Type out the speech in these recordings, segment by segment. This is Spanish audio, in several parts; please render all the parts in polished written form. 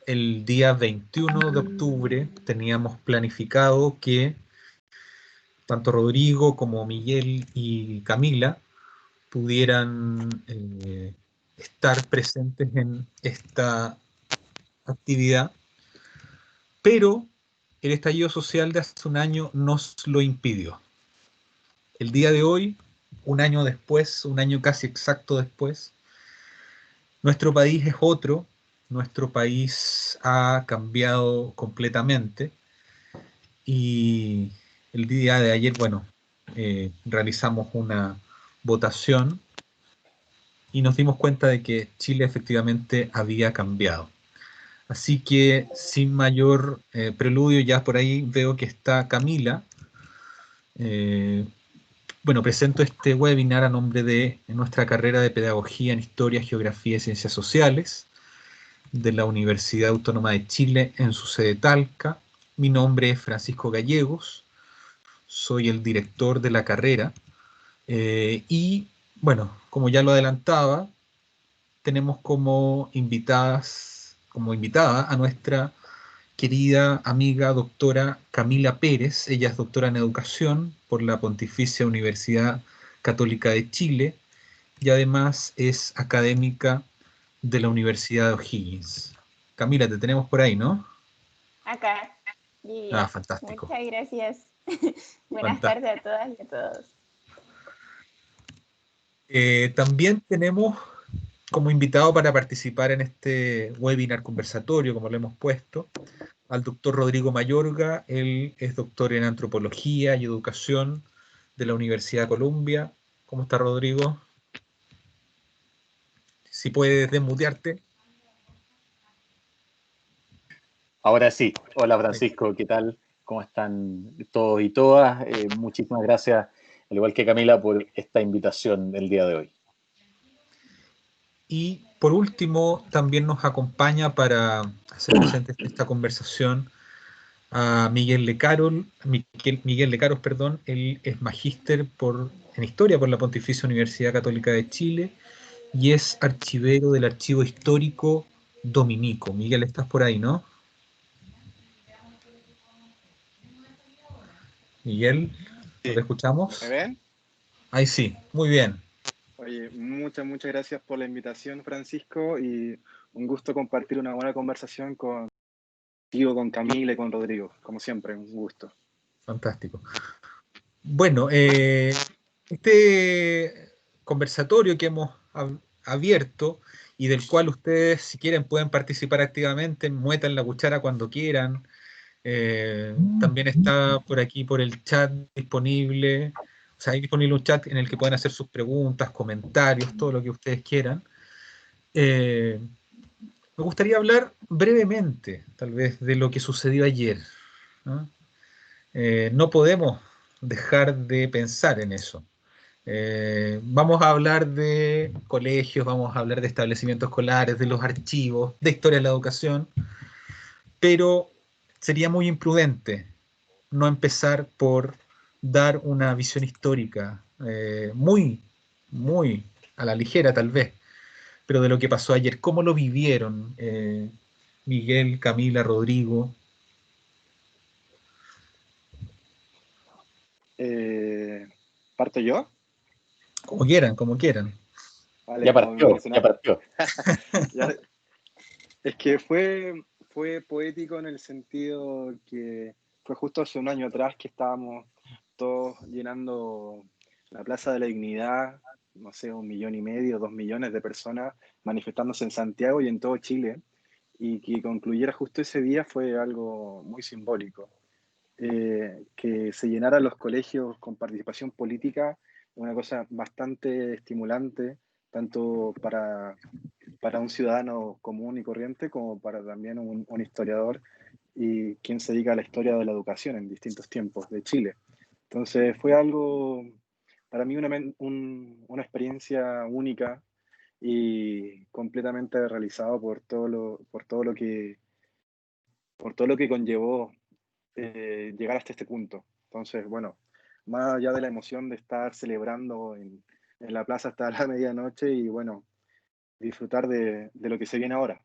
el día 21 de octubre teníamos planificado que tanto Rodrigo como Miguel y Camila pudieran estar presentes en esta actividad, pero el estallido social de hace un año nos lo impidió. El día de hoy, un año después, un año casi exacto después, nuestro país es otro, nuestro país ha cambiado completamente y el día de ayer, bueno, realizamos una votación y nos dimos cuenta de que Chile efectivamente había cambiado. Así que sin mayor preludio, ya por ahí veo que está Camila. Eh, bueno, presento este webinar a nombre de nuestra carrera de Pedagogía en Historia, Geografía y Ciencias Sociales de la Universidad Autónoma de Chile en su sede Talca. Mi nombre es Francisco Gallegos, soy el director de la carrera y bueno, como ya lo adelantaba, tenemos como invitada a nuestra querida amiga doctora Camila Pérez. Ella es doctora en educación por la Pontificia Universidad Católica de Chile y además es académica de la Universidad de O'Higgins. Camila, te tenemos por ahí, ¿no? Acá, Lidia. Fantástico, Muchas gracias. Buenas tardes fantástico. a todas y a todos. También tenemos como invitado para participar en este webinar conversatorio, como lo hemos puesto, al doctor Rodrigo Mayorga. Él es doctor en Antropología y Educación de la Universidad de Columbia. ¿Cómo está, Rodrigo? Si puedes desmutearte. Ahora sí. Hola Francisco, ¿qué tal? ¿Cómo están todos y todas? Muchísimas gracias, al igual que Camila, por esta invitación del día de hoy. Y por último, también nos acompaña para hacer presente esta conversación a Miguel Lecarol, Miguel Lecaros, perdón. Él es magíster en Historia por la Pontificia Universidad Católica de Chile y es archivero del Archivo Histórico Dominico. Miguel, estás por ahí, ¿no? Miguel, ¿no te Sí, ¿me escuchamos? ven? Ahí sí, muy bien, Oye, muchas gracias por la invitación, Francisco, y un gusto compartir una buena conversación contigo, con Camila y con Rodrigo. Como siempre, un gusto. fantástico. Bueno, este conversatorio que hemos abierto y del cual ustedes, si quieren, pueden participar activamente, muetan la cuchara cuando quieran. También está por aquí, por el chat disponible. O sea, hay disponible un chat en el que pueden hacer sus preguntas, comentarios, todo lo que ustedes quieran. Eh, Me gustaría hablar brevemente, tal vez, de lo que sucedió ayer, ¿no? No podemos dejar de pensar en eso. Vamos a hablar de colegios, vamos a hablar de establecimientos escolares, de los archivos, de historia de la educación, pero sería muy imprudente no empezar por dar una visión histórica muy, muy a la ligera tal vez, pero de lo que pasó ayer. ¿Cómo lo vivieron Miguel, Camila, Rodrigo? Eh, ¿Parto yo? Como quieran, como quieran. Vale, Ya como me partió, ya mencionaste. partió. Ya- es que fue poético en el sentido que fue justo hace un año atrás que estábamos todos llenando la Plaza de la Dignidad, no sé, 1,5 millones, 2 millones de personas manifestándose en Santiago y en todo Chile, y que concluyera justo ese día fue algo muy simbólico. Que se llenaran los colegios con participación política, una cosa bastante estimulante, tanto para un ciudadano común y corriente como para también un historiador y quien se dedica a la historia de la educación en distintos tiempos de Chile. Entonces fue algo, para mí, una experiencia única y completamente realizado por todo lo que conllevó llegar hasta este punto. Entonces, bueno, más allá de la emoción de estar celebrando en la plaza hasta la medianoche y bueno, disfrutar de lo que se viene ahora.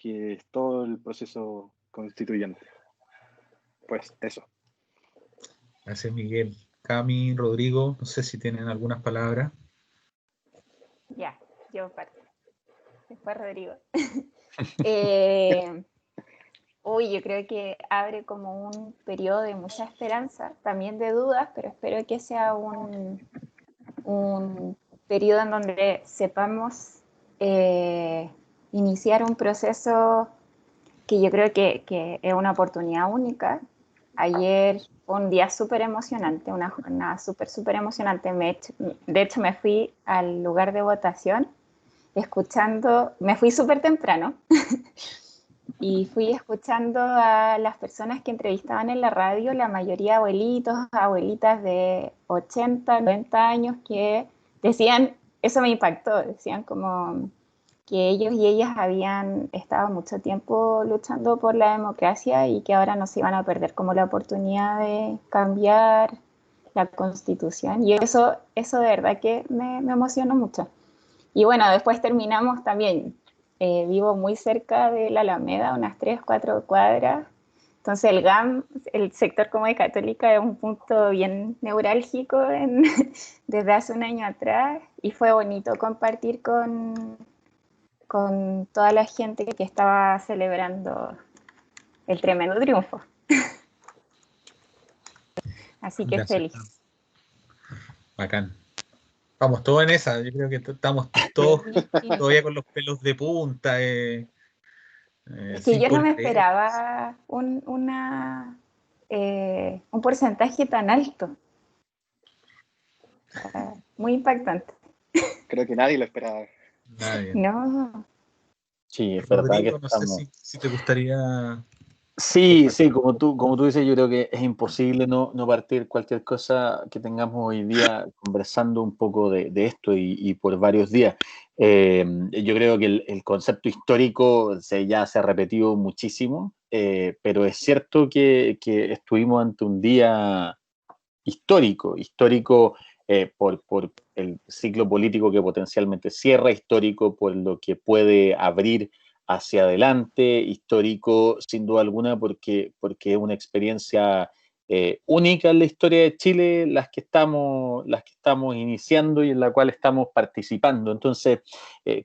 que es todo el proceso constituyente. Pues eso. Gracias, Miguel. Cami, Rodrigo, no sé si tienen algunas palabras. Ya, yo parto. Después Rodrigo. Uy, yo creo que abre como un periodo de mucha esperanza, también de dudas, pero espero que sea un periodo en donde sepamos iniciar un proceso que yo creo que es una oportunidad única. Ayer fue un día súper emocionante, una jornada súper emocionante. De hecho, me fui al lugar de votación me fui súper temprano y fui escuchando a las personas que entrevistaban en la radio, la mayoría abuelitos, abuelitas de 80, 90 años que decían, eso me impactó, decían como que ellos y ellas habían estado mucho tiempo luchando por la democracia y que ahora no se iban a perder como la oportunidad de cambiar la Constitución. Y eso de verdad que me emocionó mucho. Y bueno, después terminamos también, vivo muy cerca de la Alameda, unas 3, 4 cuadras. Entonces el GAM, el sector como de Católica, es un punto bien neurálgico desde hace un año atrás y fue bonito compartir con toda la gente que estaba celebrando el tremendo triunfo. Así que Gracias, feliz. Cami. Bacán. Vamos todos en esa. Yo creo que estamos todos todavía con los pelos de punta. Es que Sin yo no poder me creer. esperaba un porcentaje tan alto. Muy impactante. Creo que nadie lo esperaba. Nadie. No. Sí, es verdad que Rodrigo, no sé estamos... si te gustaría Sí, compartir. como tú dices, yo creo que es imposible no partir cualquier cosa que tengamos hoy día conversando un poco de esto y por varios días. Yo creo que el concepto histórico ya se ha repetido muchísimo, pero es cierto que estuvimos ante un día histórico por el ciclo político que potencialmente cierra, histórico por lo que puede abrir hacia adelante, histórico sin duda alguna porque es una experiencia única en la historia de Chile, las que estamos iniciando y en la cual estamos participando. Entonces,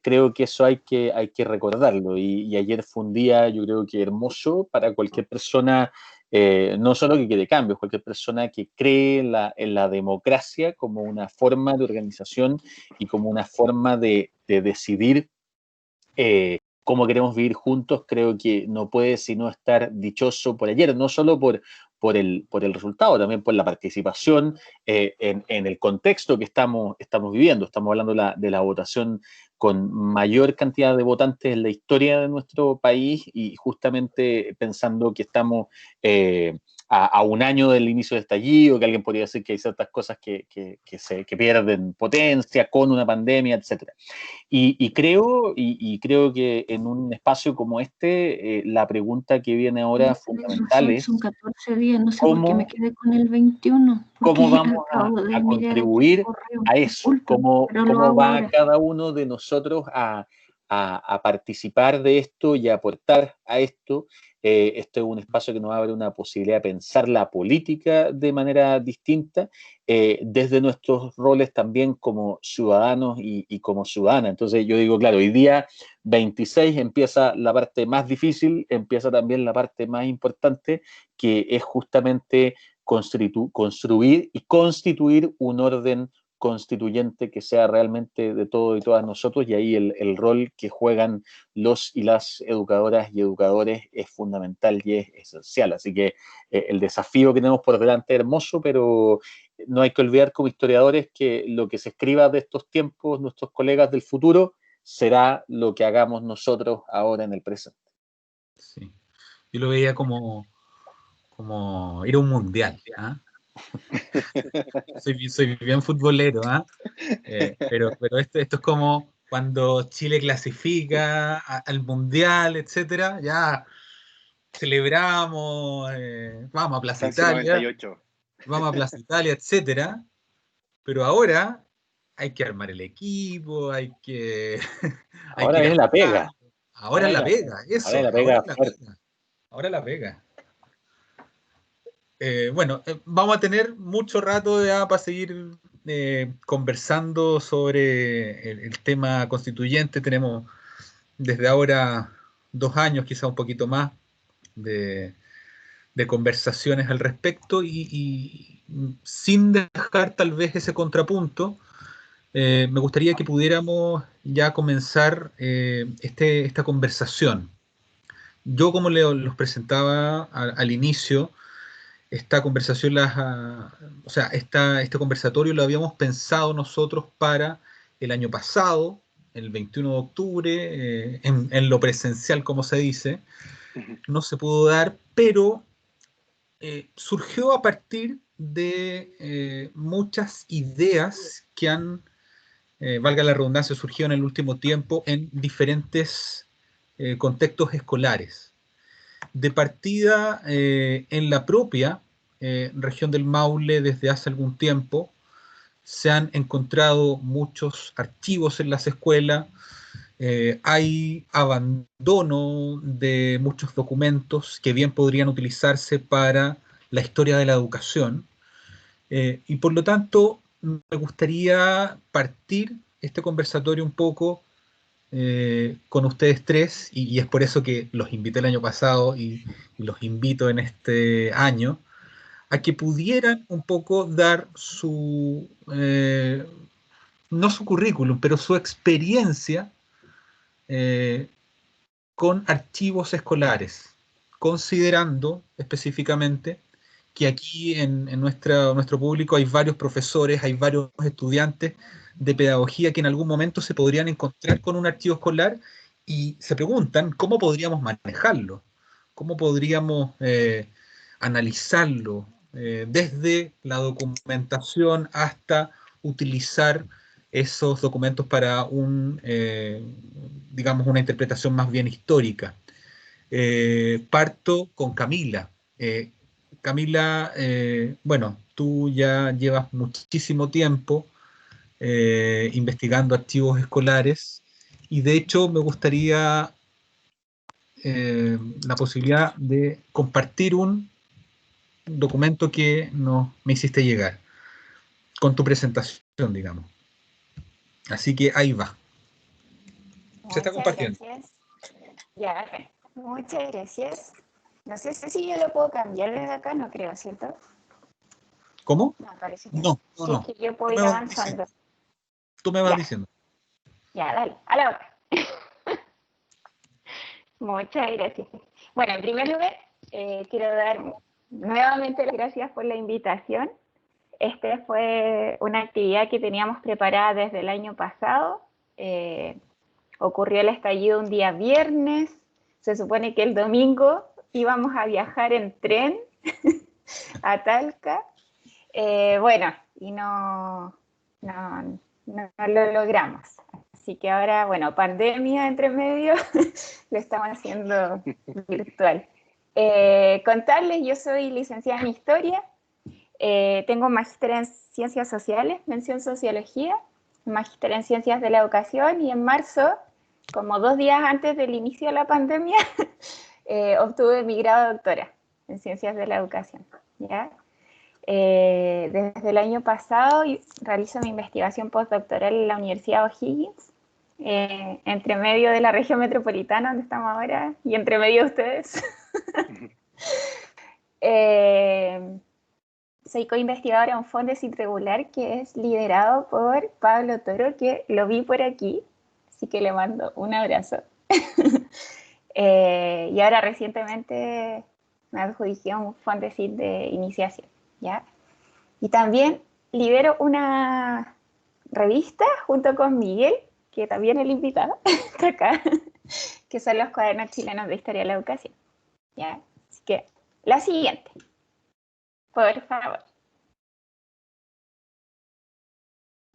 creo que eso hay que recordarlo. Y ayer fue un día, yo creo que hermoso para cualquier persona, no solo que quiere cambios, cualquier persona que cree en la democracia como una forma de organización y como una forma de decidir cómo queremos vivir juntos, creo que no puede sino estar dichoso por ayer, no solo por el resultado, también por la participación en el contexto que estamos viviendo. Estamos hablando de la votación con mayor cantidad de votantes en la historia de nuestro país y justamente pensando que estamos a un año del inicio del estallido, que alguien podría decir que hay ciertas cosas que pierden potencia con una pandemia, etcétera. Y creo que en un espacio como este, la pregunta que viene ahora fundamental es son 14 días, no sé por qué me quedé con el 21. ¿cómo vamos a contribuir a eso? ¿Cómo va cada uno de nosotros a participar de esto y a aportar a esto? Esto es un espacio que nos abre una posibilidad de pensar la política de manera distinta, desde nuestros roles también como ciudadanos y como ciudadanas. Entonces yo digo, claro, hoy día 26 empieza la parte más difícil, empieza también la parte más importante, que es justamente construir y constituir un orden constituyente que sea realmente de todos y todas nosotros, y ahí el rol que juegan los y las educadoras y educadores es fundamental y es esencial. Así que el desafío que tenemos por delante es hermoso, pero no hay que olvidar como historiadores que lo que se escriba de estos tiempos, nuestros colegas del futuro, será lo que hagamos nosotros ahora en el presente. Sí. Yo lo veía como ir a un mundial, ¿ah? Soy bien futbolero, ¿ah? Pero esto es como cuando Chile clasifica al mundial, etcétera, ya celebramos, vamos a Plaza Francia Italia, 98. vamos a Plaza Italia, etcétera. Pero ahora hay que armar el equipo, hay que Ahora ir a viene la jugar. pega. Ahora la pega, eso. Ahora la pega fuerte. Ahora la pega. Bueno, vamos a tener mucho rato ya para seguir conversando sobre el tema constituyente. Tenemos desde ahora 2 años, quizá un poquito más, de conversaciones al respecto y sin dejar tal vez ese contrapunto, me gustaría que pudiéramos ya comenzar esta conversación. Yo, como los presentaba al inicio, esta conversación, o sea, este conversatorio lo habíamos pensado nosotros para el año pasado, el 21 de octubre, en lo presencial, como se dice. No se pudo dar, pero surgió a partir de muchas ideas que han, valga la redundancia, surgido en el último tiempo en diferentes contextos escolares. De partida, en la propia región del Maule, desde hace algún tiempo, se han encontrado muchos archivos en las escuelas, hay abandono de muchos documentos que bien podrían utilizarse para la historia de la educación, y por lo tanto me gustaría partir este conversatorio un poco con ustedes tres, y es por eso que los invité el año pasado y los invito en este año, a que pudieran un poco dar no su currículum, pero su experiencia eh, con archivos escolares, considerando específicamente que aquí en nuestro público hay varios profesores, hay varios estudiantes de pedagogía que en algún momento se podrían encontrar con un archivo escolar y se preguntan cómo podríamos manejarlo, cómo podríamos analizarlo, desde la documentación hasta utilizar esos documentos para digamos, una interpretación más bien histórica. Parto con Camila. Camila, bueno, tú ya llevas muchísimo tiempo investigando archivos escolares y de hecho me gustaría la posibilidad de compartir un documento que me hiciste llegar con tu presentación, digamos. Así que ahí va. Se está compartiendo. Gracias. Ya, muchas gracias. No sé si yo lo puedo cambiar desde acá, no creo, ¿cierto? ¿Cómo? No, parece que no. Sí, es que yo puedo ir avanzando. Tú me vas diciendo. Ya, dale, a la hora. Muchas gracias. Bueno, en primer lugar, quiero dar nuevamente las gracias por la invitación. Esta fue una actividad que teníamos preparada desde el año pasado. Ocurrió el estallido un día viernes. Se supone que el domingo íbamos a viajar en tren a Talca. Bueno, y no lo logramos. Así que ahora, bueno, pandemia entre medio, lo estamos haciendo virtual. Contarles, yo soy licenciada en Historia, tengo magíster en Ciencias Sociales, mención Sociología, magíster en Ciencias de la Educación, y en marzo, como 2 días antes del inicio de la pandemia, obtuve mi grado de doctora en Ciencias de la Educación, ¿ya? Desde el año pasado realizo mi investigación postdoctoral en la Universidad O'Higgins, entre medio de la región metropolitana donde estamos ahora y entre medio de ustedes. Soy coinvestigadora en un Fondesit regular que es liderado por Pablo Toro, que lo vi por aquí, así que le mando un abrazo. Y ahora recientemente me adjudiqué un Fondesit de iniciación, ¿ya? Y también lidero una revista junto con Miguel, que también es el invitado, está acá, que son los Cuadernos Chilenos de Historia de la Educación, ¿ya? Así que, la siguiente, por favor.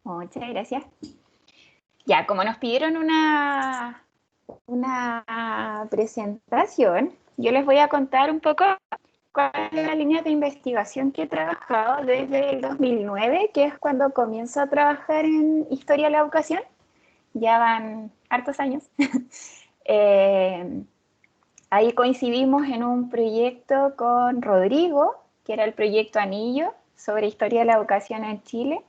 Muchas gracias. Ya, como nos pidieron una presentación, yo les voy a contar un poco cuál es la línea de investigación que he trabajado desde el 2009, que es cuando comienzo a trabajar en Historia de la Educación. Ya van hartos años. Ahí coincidimos en un proyecto con Rodrigo, que era el proyecto Anillo, sobre historia de la educación en Chile.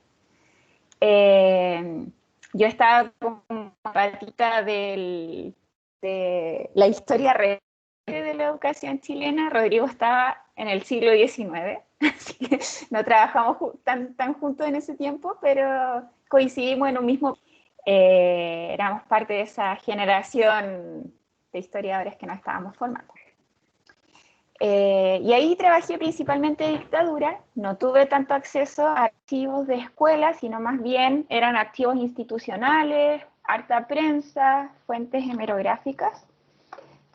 Yo estaba como patita de la historia real de la educación chilena. Rodrigo estaba en el siglo XIX, así que no trabajamos tan juntos en ese tiempo, pero coincidimos en un mismo... éramos parte de esa generación de historiadores que nos estábamos formando. Y ahí trabajé principalmente de dictadura, no tuve tanto acceso a archivos de escuela, sino más bien eran archivos institucionales, harta prensa, fuentes hemerográficas.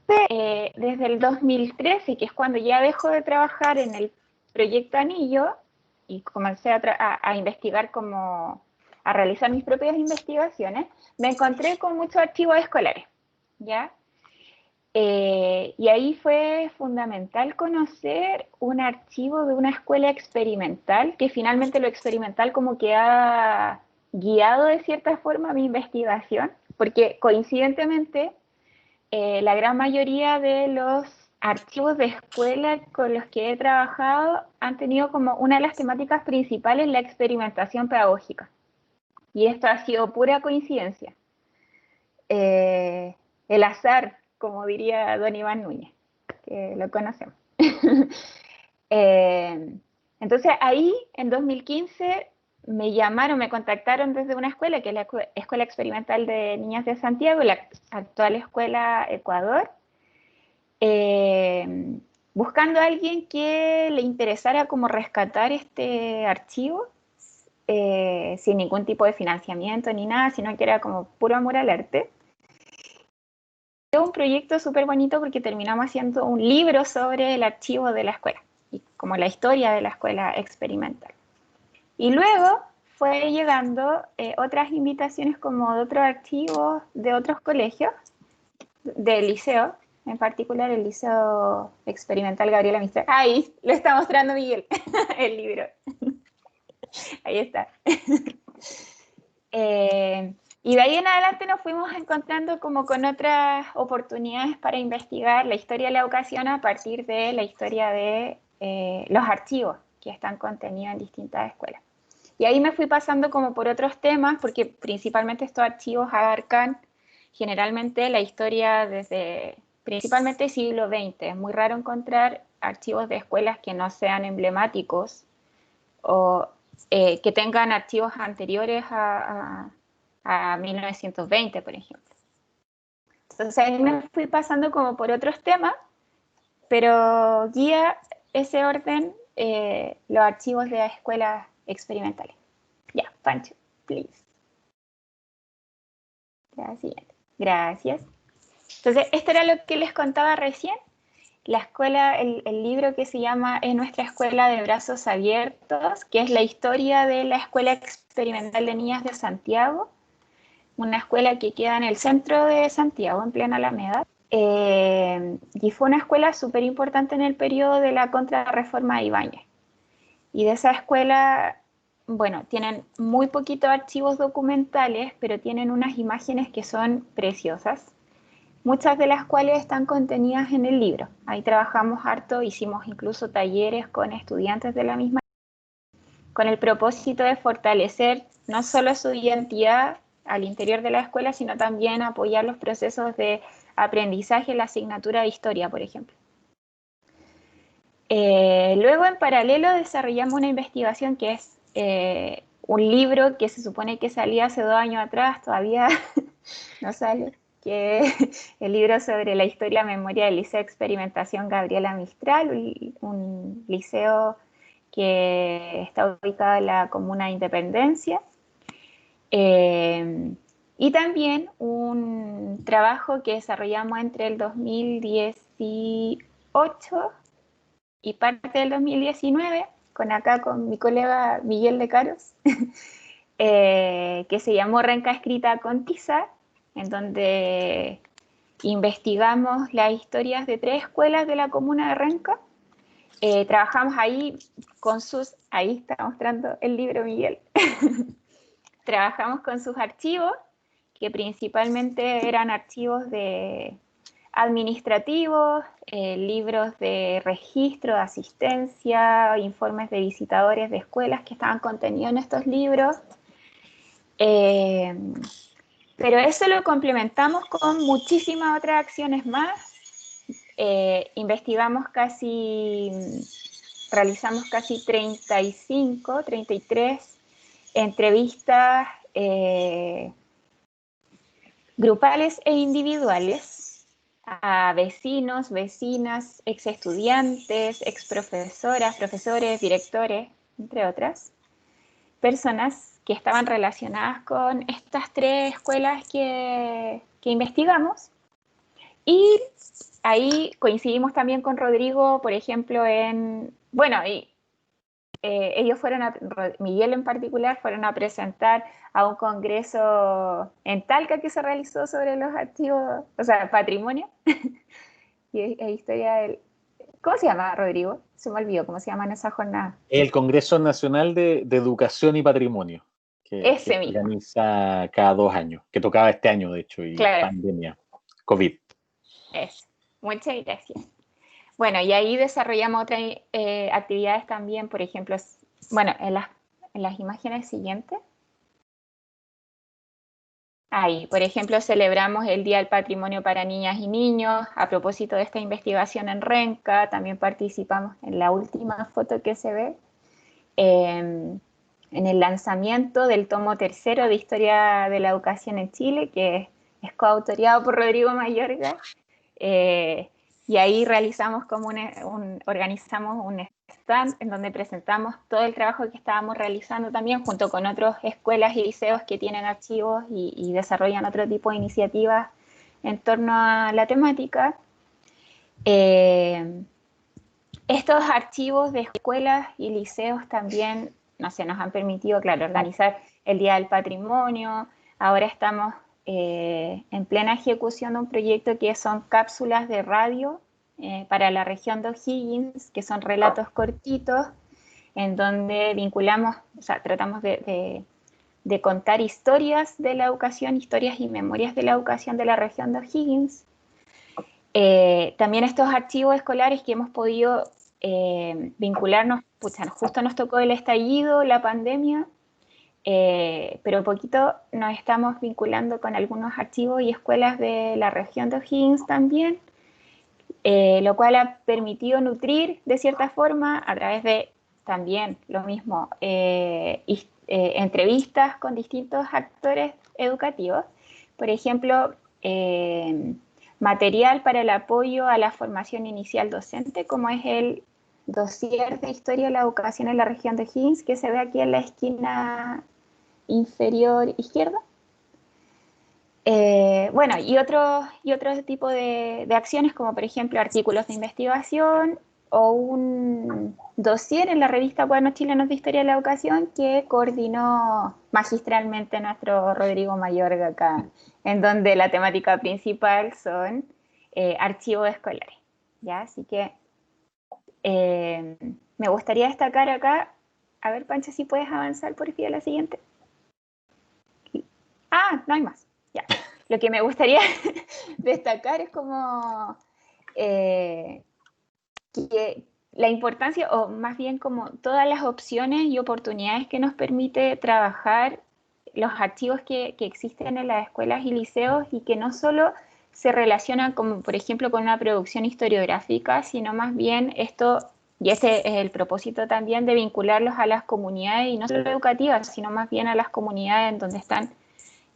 Desde el 2013, que es cuando ya dejo de trabajar en el proyecto Anillo y comencé a investigar a realizar mis propias investigaciones, me encontré con muchos archivos escolares, ¿ya? Y ahí fue fundamental conocer un archivo de una escuela experimental, que finalmente lo experimental como que ha guiado de cierta forma mi investigación, porque coincidentemente la gran mayoría de los archivos de escuela con los que he trabajado han tenido como una de las temáticas principales la experimentación pedagógica. Y esto ha sido pura coincidencia. El azar, como diría don Iván Núñez, que lo conocemos. Entonces ahí, en 2015, me contactaron desde una escuela, que es la Escuela Experimental de Niñas de Santiago, la actual Escuela Ecuador, buscando a alguien que le interesara como rescatar este archivo, sin ningún tipo de financiamiento ni nada, sino que era como puro amor al arte. Un proyecto súper bonito porque terminamos haciendo un libro sobre el archivo de la escuela y como la historia de la escuela experimental. Y luego fue llegando otras invitaciones como de otros archivos de otros colegios, del liceo, en particular el Liceo Experimental Gabriela Mistral. Ahí lo está mostrando Miguel, el libro. Ahí está. Y de ahí en adelante nos fuimos encontrando como con otras oportunidades para investigar la historia de la educación a partir de la historia de los archivos que están contenidos en distintas escuelas. Y ahí me fui pasando como por otros temas, porque principalmente estos archivos abarcan generalmente la historia desde principalmente siglo XX. Es muy raro encontrar archivos de escuelas que no sean emblemáticos o que tengan archivos anteriores a 1920, por ejemplo. Entonces ahí me fui pasando como por otros temas, pero guía ese orden los archivos de las escuelas experimentales. Ya, Pancho, please. Gracias. Gracias. Entonces, esto era lo que les contaba recién. La escuela, el libro que se llama Es nuestra escuela de brazos abiertos, que es la historia de la Escuela Experimental de Niñas de Santiago, una escuela que queda en el centro de Santiago, en plena Alameda, y fue una escuela súper importante en el periodo de la Contrarreforma de Ibáñez. Y de esa escuela, bueno, tienen muy poquitos archivos documentales, pero tienen unas imágenes que son preciosas, muchas de las cuales están contenidas en el libro. Ahí trabajamos harto, hicimos incluso talleres con estudiantes de la misma, con el propósito de fortalecer no solo su identidad al interior de la escuela, sino también apoyar los procesos de aprendizaje en la asignatura de historia, por ejemplo. Luego, en paralelo, desarrollamos una investigación que es un libro que se supone que salía hace 2 años atrás, todavía no sale, que es el libro sobre la historia y memoria del Liceo de Experimentación Gabriela Mistral, un liceo que está ubicado en la comuna de Independencia. Y también un trabajo que desarrollamos entre el 2018 y parte del 2019, con mi colega Miguel de Caros, que se llamó Renca Escrita con Tiza, en donde investigamos las historias de 3 escuelas de la comuna de Renca. Trabajamos ahí ahí está mostrando el libro Miguel. Trabajamos con sus archivos que principalmente eran archivos administrativos, libros de registro, de asistencia, informes de visitadores de escuelas que estaban contenidos en estos libros. Pero eso lo complementamos con muchísimas otras acciones más. Realizamos casi 35, 33 entrevistas grupales e individuales a vecinos, vecinas, ex estudiantes, ex profesoras, profesores, directores, entre otras personas que estaban relacionadas con estas 3 escuelas que investigamos. Y ahí coincidimos también con Rodrigo, por ejemplo, ellos Miguel en particular, fueron a presentar a un congreso en Talca que se realizó sobre los archivos, o sea, patrimonio y historia del... ¿Cómo se llama, Rodrigo? Se me olvidó, ¿cómo se llama en esa jornada? El Congreso Nacional de Educación y Patrimonio, que se organiza cada 2 años, que tocaba este año, de hecho, y claro. Pandemia, COVID. Eso, muchas gracias. Bueno, y ahí desarrollamos otras actividades también, por ejemplo, bueno, en las imágenes siguientes. Ahí, por ejemplo, celebramos el Día del Patrimonio para Niñas y Niños. A propósito de esta investigación en Renca, también participamos en la última foto que se ve, en el lanzamiento del tomo 3 de Historia de la Educación en Chile, que es coautoriado por Rodrigo Mayorga. Y ahí realizamos organizamos un stand en donde presentamos todo el trabajo que estábamos realizando también, junto con otras escuelas y liceos que tienen archivos y desarrollan otro tipo de iniciativas en torno a la temática. Estos archivos de escuelas y liceos también, nos han permitido, claro, organizar el Día del Patrimonio. Ahora estamos en plena ejecución de un proyecto que son cápsulas de radio para la región de O'Higgins, que son relatos cortitos, en donde vinculamos, o sea, tratamos de contar historias de la educación, historias y memorias de la educación de la región de O'Higgins. También estos archivos escolares que hemos podido vincularnos, justo nos tocó el estallido, la pandemia, pero poquito nos estamos vinculando con algunos archivos y escuelas de la región de O'Higgins también, lo cual ha permitido nutrir de cierta forma a través de también lo mismo, entrevistas con distintos actores educativos. Por ejemplo, material para el apoyo a la formación inicial docente, como es el dossier de Historia de la Educación en la región de O'Higgins, que se ve aquí en la esquina inferior izquierda. Bueno, y otro tipo de acciones, como por ejemplo artículos de investigación o un dossier en la revista Cuadernos Chilenos de Historia de la Educación que coordinó magistralmente nuestro Rodrigo Mayorga acá, en donde la temática principal son archivos escolares, ¿ya? Así que me gustaría destacar acá, a ver, Pancho, si puedes avanzar por fin a la siguiente. No hay más, ya. Lo que me gustaría destacar es como que la importancia, o más bien como todas las opciones y oportunidades que nos permite trabajar los archivos que existen en las escuelas y liceos y que no solo se relacionan como, por ejemplo, con una producción historiográfica, sino más bien esto, y ese es el propósito también, de vincularlos a las comunidades, y no solo educativas, sino más bien a las comunidades en donde están,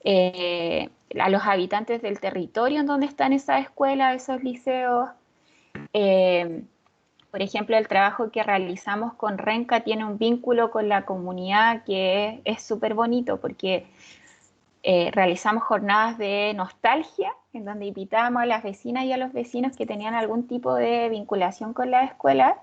a los habitantes del territorio en donde están esas escuelas, esos liceos. Por ejemplo, el trabajo que realizamos con Renca tiene un vínculo con la comunidad que es súper bonito, porque realizamos jornadas de nostalgia, en donde invitábamos a las vecinas y a los vecinos que tenían algún tipo de vinculación con la escuela,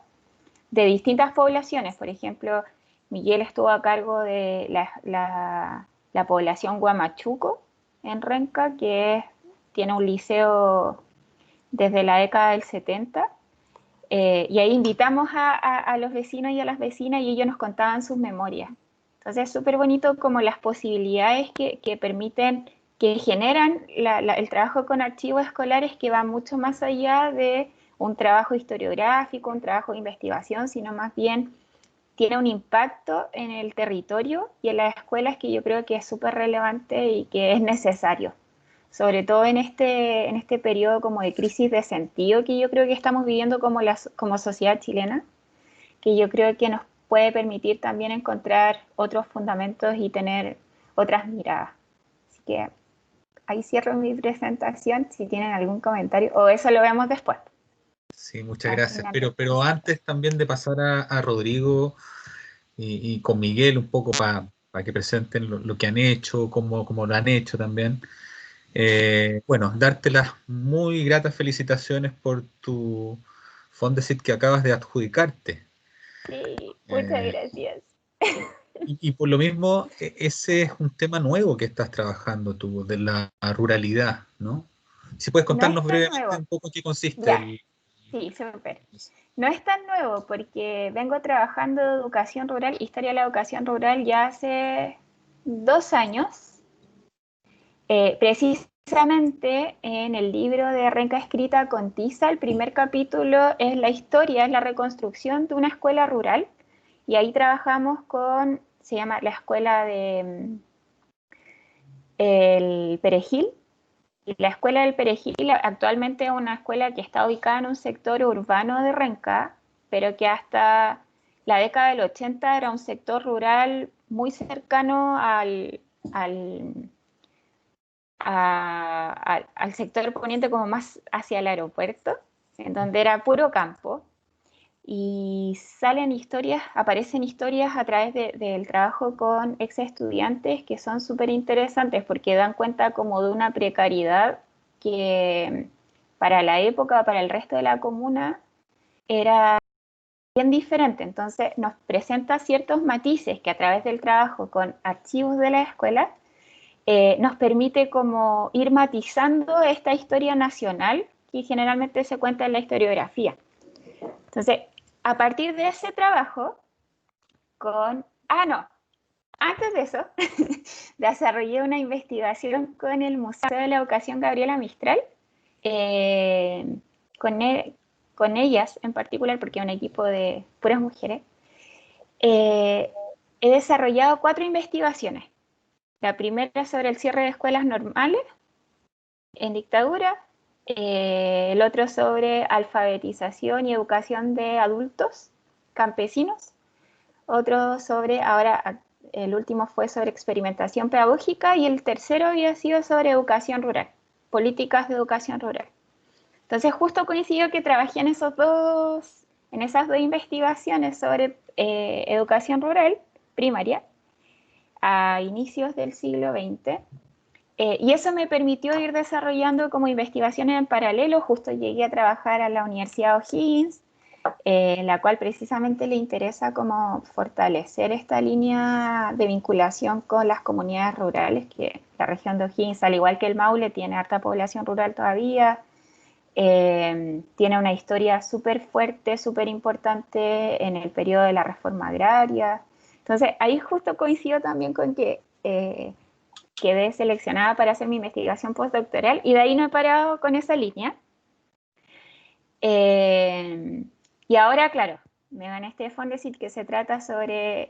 de distintas poblaciones. Por ejemplo, Miguel estuvo a cargo de la población Huamachuco en Renca, que tiene un liceo desde la década del 70, y ahí invitamos a los vecinos y a las vecinas y ellos nos contaban sus memorias. Entonces es súper bonito como las posibilidades que permiten que generan el trabajo con archivos escolares, que va mucho más allá de un trabajo historiográfico, un trabajo de investigación, sino más bien tiene un impacto en el territorio y en las escuelas que yo creo que es súper relevante y que es necesario, sobre todo en este periodo como de crisis de sentido que yo creo que estamos viviendo como sociedad chilena, que yo creo que nos puede permitir también encontrar otros fundamentos y tener otras miradas. Así que ahí cierro mi presentación, si tienen algún comentario, o eso lo vemos después. Sí, muchas gracias. Pero antes también de pasar a Rodrigo y con Miguel un poco para que presenten lo que han hecho, cómo lo han hecho también. Bueno, darte las muy gratas felicitaciones por tu Fondesit que acabas de adjudicarte. Sí, muchas gracias. Y por lo mismo, ese es un tema nuevo que estás trabajando tú, de la ruralidad, ¿no? Si puedes contarnos No es tan brevemente nuevo. un poco qué consiste Ya, sí, súper. No es tan nuevo porque vengo trabajando educación rural, historia de la educación rural ya hace 2 años. Precisamente en el libro de Renca escrita con tiza, el primer capítulo es la historia, es la reconstrucción de una escuela rural, y ahí trabajamos se llama la escuela de el Perejil, y la escuela del Perejil actualmente es una escuela que está ubicada en un sector urbano de Renca, pero que hasta la década del 80 era un sector rural muy cercano al sector poniente, como más hacia el aeropuerto, en donde era puro campo, y aparecen historias a través del trabajo con ex estudiantes que son súper interesantes porque dan cuenta como de una precariedad que para la época, para el resto de la comuna, era bien diferente. Entonces nos presenta ciertos matices que a través del trabajo con archivos de la escuela nos permite como ir matizando esta historia nacional que generalmente se cuenta en la historiografía. Entonces, a partir de ese trabajo, antes de eso, desarrollé una investigación con el Museo de la Educación Gabriela Mistral, eh, con ellas en particular, porque es un equipo de puras mujeres. He desarrollado 4 investigaciones. La primera sobre el cierre de escuelas normales en dictadura, el otro sobre alfabetización y educación de adultos campesinos, otro el último fue sobre experimentación pedagógica, y el tercero había sido sobre educación rural, políticas de educación rural. Entonces justo coincidió que trabajé en esas dos investigaciones sobre educación rural primaria a inicios del siglo XX. Y eso me permitió ir desarrollando como investigaciones en paralelo. Justo llegué a trabajar a la Universidad O'Higgins, la cual precisamente le interesa como fortalecer esta línea de vinculación con las comunidades rurales, que la región de O'Higgins, al igual que el Maule, tiene harta población rural todavía. Tiene una historia súper fuerte, súper importante en el periodo de la reforma agraria. Entonces ahí justo coincido también con que quedé seleccionada para hacer mi investigación postdoctoral, y de ahí no he parado con esa línea. Y ahora, claro, me gané este Fondesit que se trata sobre,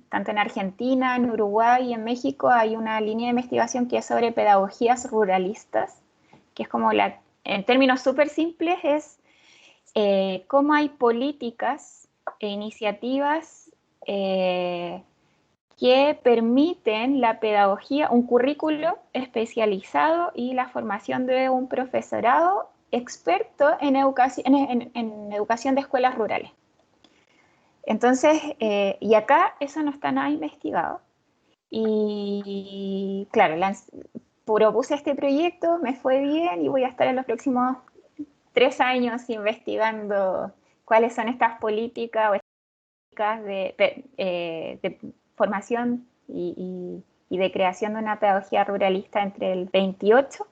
tanto en Argentina, en Uruguay y en México, hay una línea de investigación que es sobre pedagogías ruralistas, que es como en términos súper simples, es cómo hay políticas e iniciativas que permiten la pedagogía, un currículo especializado y la formación de un profesorado experto en educación de escuelas rurales. Entonces, y acá eso no está nada investigado. Y claro, propuse este proyecto, me fue bien, y voy a estar en los próximos 3 años investigando cuáles son estas políticas de formación y de creación de una pedagogía ruralista entre el 28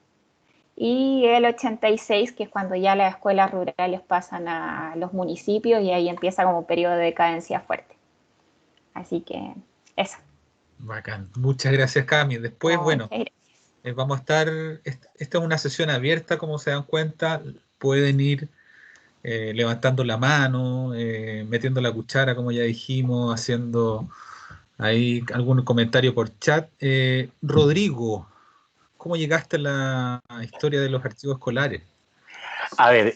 y el 86, que es cuando ya las escuelas rurales pasan a los municipios y ahí empieza como un periodo de decadencia fuerte. Así que eso. Bacán. Muchas gracias, Cami. Después, bueno, Vamos a estar, esta es una sesión abierta, como se dan cuenta, pueden ir levantando la mano, metiendo la cuchara, como ya dijimos, haciendo ahí algún comentario por chat. Rodrigo, ¿cómo llegaste a la historia de los archivos escolares? A ver,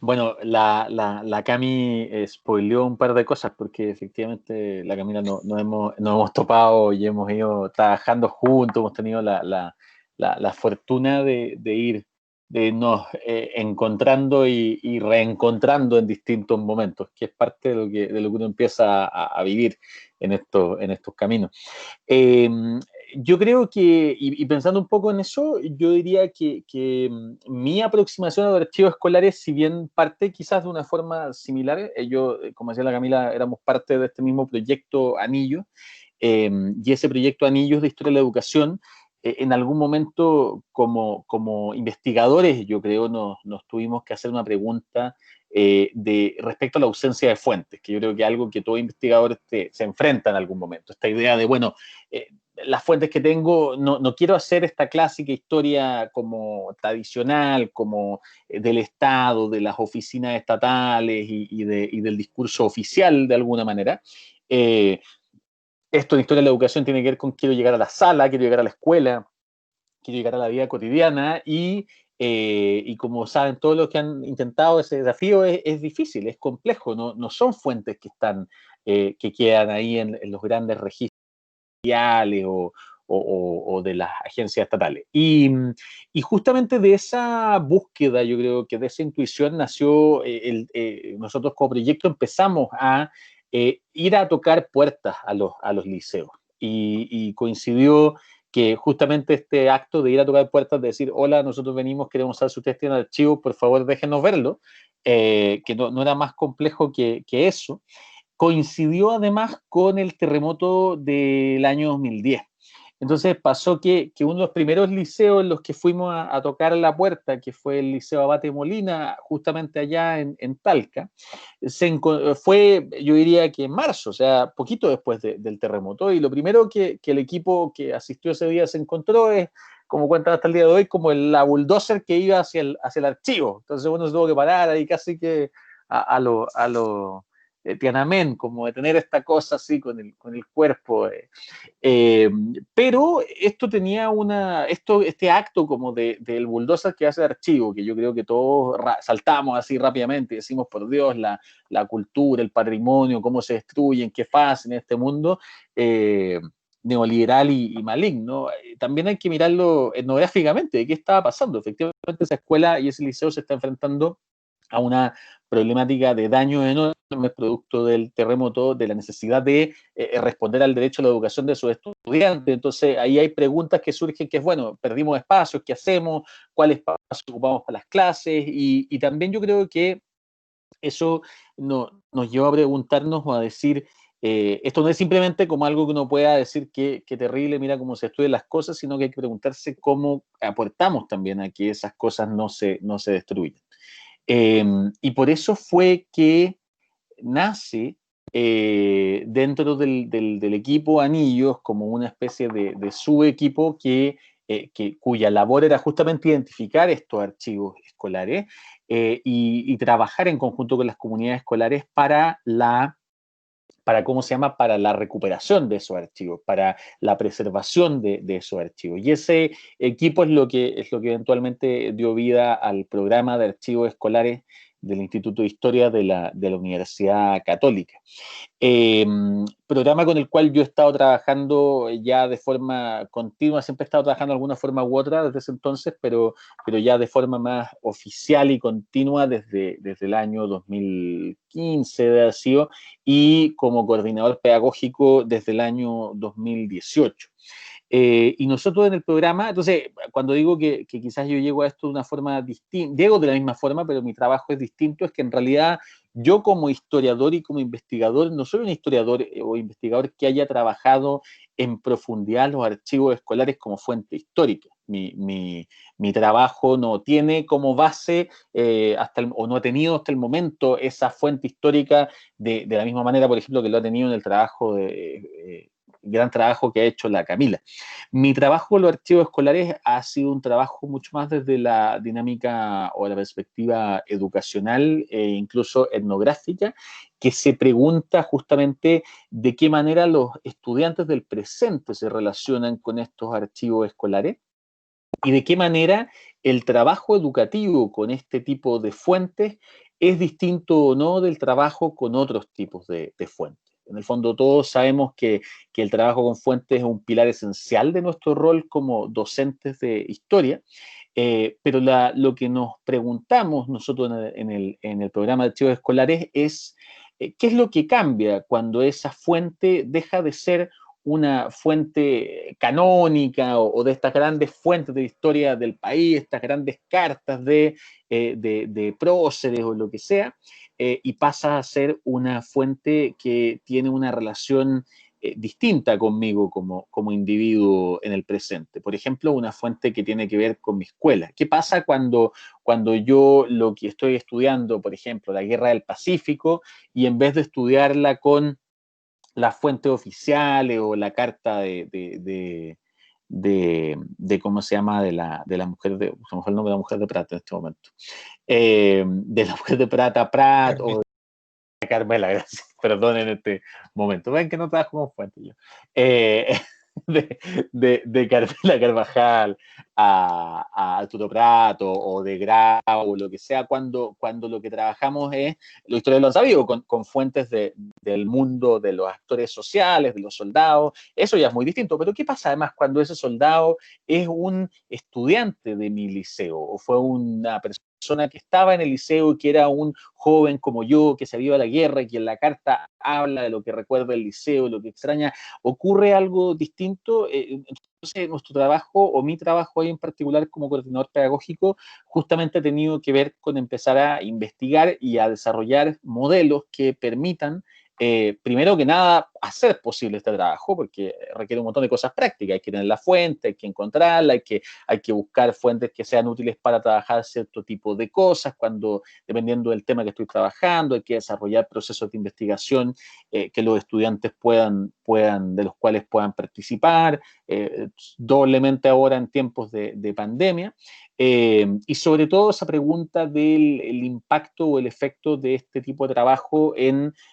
bueno, la Cami spoileó un par de cosas porque efectivamente la Camila nos hemos topado y hemos ido trabajando juntos, hemos tenido la fortuna de irnos encontrando y reencontrando en distintos momentos, que es parte de lo que uno empieza a vivir en estos caminos. Eh, yo creo que, y pensando un poco en eso, yo diría que mi aproximación a los archivos escolares, si bien parte quizás de una forma similar, yo, como decía la Camila, éramos parte de este mismo proyecto Anillo, y ese proyecto Anillos de Historia de la Educación, en algún momento como investigadores, yo creo, nos tuvimos que hacer una pregunta respecto a la ausencia de fuentes, que yo creo que es algo que todo investigador se enfrenta en algún momento. Esta idea de, bueno, las fuentes que tengo, no quiero hacer esta clásica historia como tradicional, como del Estado, de las oficinas estatales y del discurso oficial de alguna manera. Esto en historia de la educación tiene que ver con quiero llegar a la sala, quiero llegar a la escuela, quiero llegar a la vida cotidiana y como saben todos los que han intentado ese desafío, es difícil, es complejo, no son fuentes que están, que quedan ahí en los grandes registros o de las agencias estatales. Y justamente de esa búsqueda, yo creo que de esa intuición nació, nosotros como proyecto empezamos a ir a tocar puertas a los liceos. Y coincidió que justamente este acto de ir a tocar puertas, de decir, hola, nosotros venimos, queremos saber si ustedes tienen archivos, por favor déjenos verlo, que no era más complejo que eso. Coincidió además con el terremoto del año 2010. Entonces pasó que uno de los primeros liceos en los que fuimos a tocar la puerta, que fue el Liceo Abate Molina, justamente allá en Talca, fue, yo diría que en marzo, o sea, poquito después del terremoto, y lo primero que el equipo que asistió ese día se encontró es, como cuentan hasta el día de hoy, como la bulldozer que iba hacia el archivo. Entonces uno se tuvo que parar ahí casi que a lo Tiananmen, como de tener esta cosa así con el cuerpo. Pero esto tenía este acto como del bulldozer que hace el archivo, que yo creo que todos saltamos así rápidamente y decimos, por Dios, la cultura, el patrimonio, cómo se destruyen, qué fácil en este mundo neoliberal y maligno. También hay que mirarlo etnográficamente, de qué estaba pasando. Efectivamente, esa escuela y ese liceo se está enfrentando a una problemática de daño enorme producto del terremoto, de la necesidad de responder al derecho a la educación de sus estudiantes. Entonces, ahí hay preguntas que surgen, que es, bueno, perdimos espacios, ¿qué hacemos? ¿Cuál espacio ocupamos para las clases? Y también yo creo que eso nos lleva a preguntarnos o a decir, esto no es simplemente como algo que uno pueda decir que terrible, mira cómo se estudian las cosas, sino que hay que preguntarse cómo aportamos también a que esas cosas no se destruyan. Y por eso fue que nace dentro del equipo Anillos como una especie de subequipo cuya labor era justamente identificar estos archivos escolares y trabajar en conjunto con las comunidades escolares ¿cómo se llama? Para la recuperación de esos archivos, para la preservación de esos archivos. Y ese equipo es lo que eventualmente dio vida al programa de archivos escolares del Instituto de Historia de la Universidad Católica. Programa con el cual yo he estado trabajando ya de forma continua, siempre he estado trabajando de alguna forma u otra desde ese entonces, pero ya de forma más oficial y continua desde el año 2015 de haber sido, y como coordinador pedagógico desde el año 2018. Y nosotros en el programa, entonces, cuando digo que quizás yo llego a esto de una forma distinta, llego de la misma forma, pero mi trabajo es distinto, es que en realidad yo como historiador y como investigador, no soy un historiador o investigador que haya trabajado en profundidad los archivos escolares como fuente histórica. Mi trabajo no tiene como base o no ha tenido hasta el momento esa fuente histórica de la misma manera, por ejemplo, que lo ha tenido en el trabajo gran trabajo que ha hecho la Camila. Mi trabajo con los archivos escolares ha sido un trabajo mucho más desde la dinámica o la perspectiva educacional e incluso etnográfica, que se pregunta justamente de qué manera los estudiantes del presente se relacionan con estos archivos escolares y de qué manera el trabajo educativo con este tipo de fuentes es distinto o no del trabajo con otros tipos de fuentes. En el fondo todos sabemos que el trabajo con fuentes es un pilar esencial de nuestro rol como docentes de historia, pero lo que nos preguntamos nosotros en el programa de archivos escolares es qué es lo que cambia cuando esa fuente deja de ser una fuente canónica o de estas grandes fuentes de historia del país, estas grandes cartas de próceres o lo que sea, y pasa a ser una fuente que tiene una relación distinta conmigo como individuo en el presente. Por ejemplo, una fuente que tiene que ver con mi escuela. ¿Qué pasa cuando yo lo que estoy estudiando, por ejemplo, la Guerra del Pacífico, y en vez de estudiarla con las fuentes oficiales o la carta de ¿cómo se llama? De la mujer de, a lo mejor el nombre de la mujer de Prat en este momento, de la mujer de Prat, o de Carmela, gracias, perdón en este momento, ven que no trabajo como fuente yo, de Carmela Carvajal a Arturo Prat o de Grau o lo que sea, cuando lo que trabajamos es, la historia lo han sabido, con fuentes del mundo de los actores sociales, de los soldados, eso ya es muy distinto. Pero ¿qué pasa además cuando ese soldado es un estudiante de mi liceo o fue una persona que estaba en el liceo y que era un joven como yo, que se había ido a la guerra y que en la carta habla de lo que recuerda el liceo, lo que extraña? ¿Ocurre algo distinto? Entonces, nuestro trabajo, o mi trabajo ahí en particular como coordinador pedagógico, justamente ha tenido que ver con empezar a investigar y a desarrollar modelos que permitan, primero que nada, hacer posible este trabajo, porque requiere un montón de cosas prácticas. Hay que tener la fuente, hay que encontrarla, hay que buscar fuentes que sean útiles para trabajar cierto tipo de cosas, dependiendo del tema que estoy trabajando, hay que desarrollar procesos de investigación que los estudiantes de los cuales puedan participar, doblemente ahora en tiempos de pandemia, y sobre todo esa pregunta del impacto o el efecto de este tipo de trabajo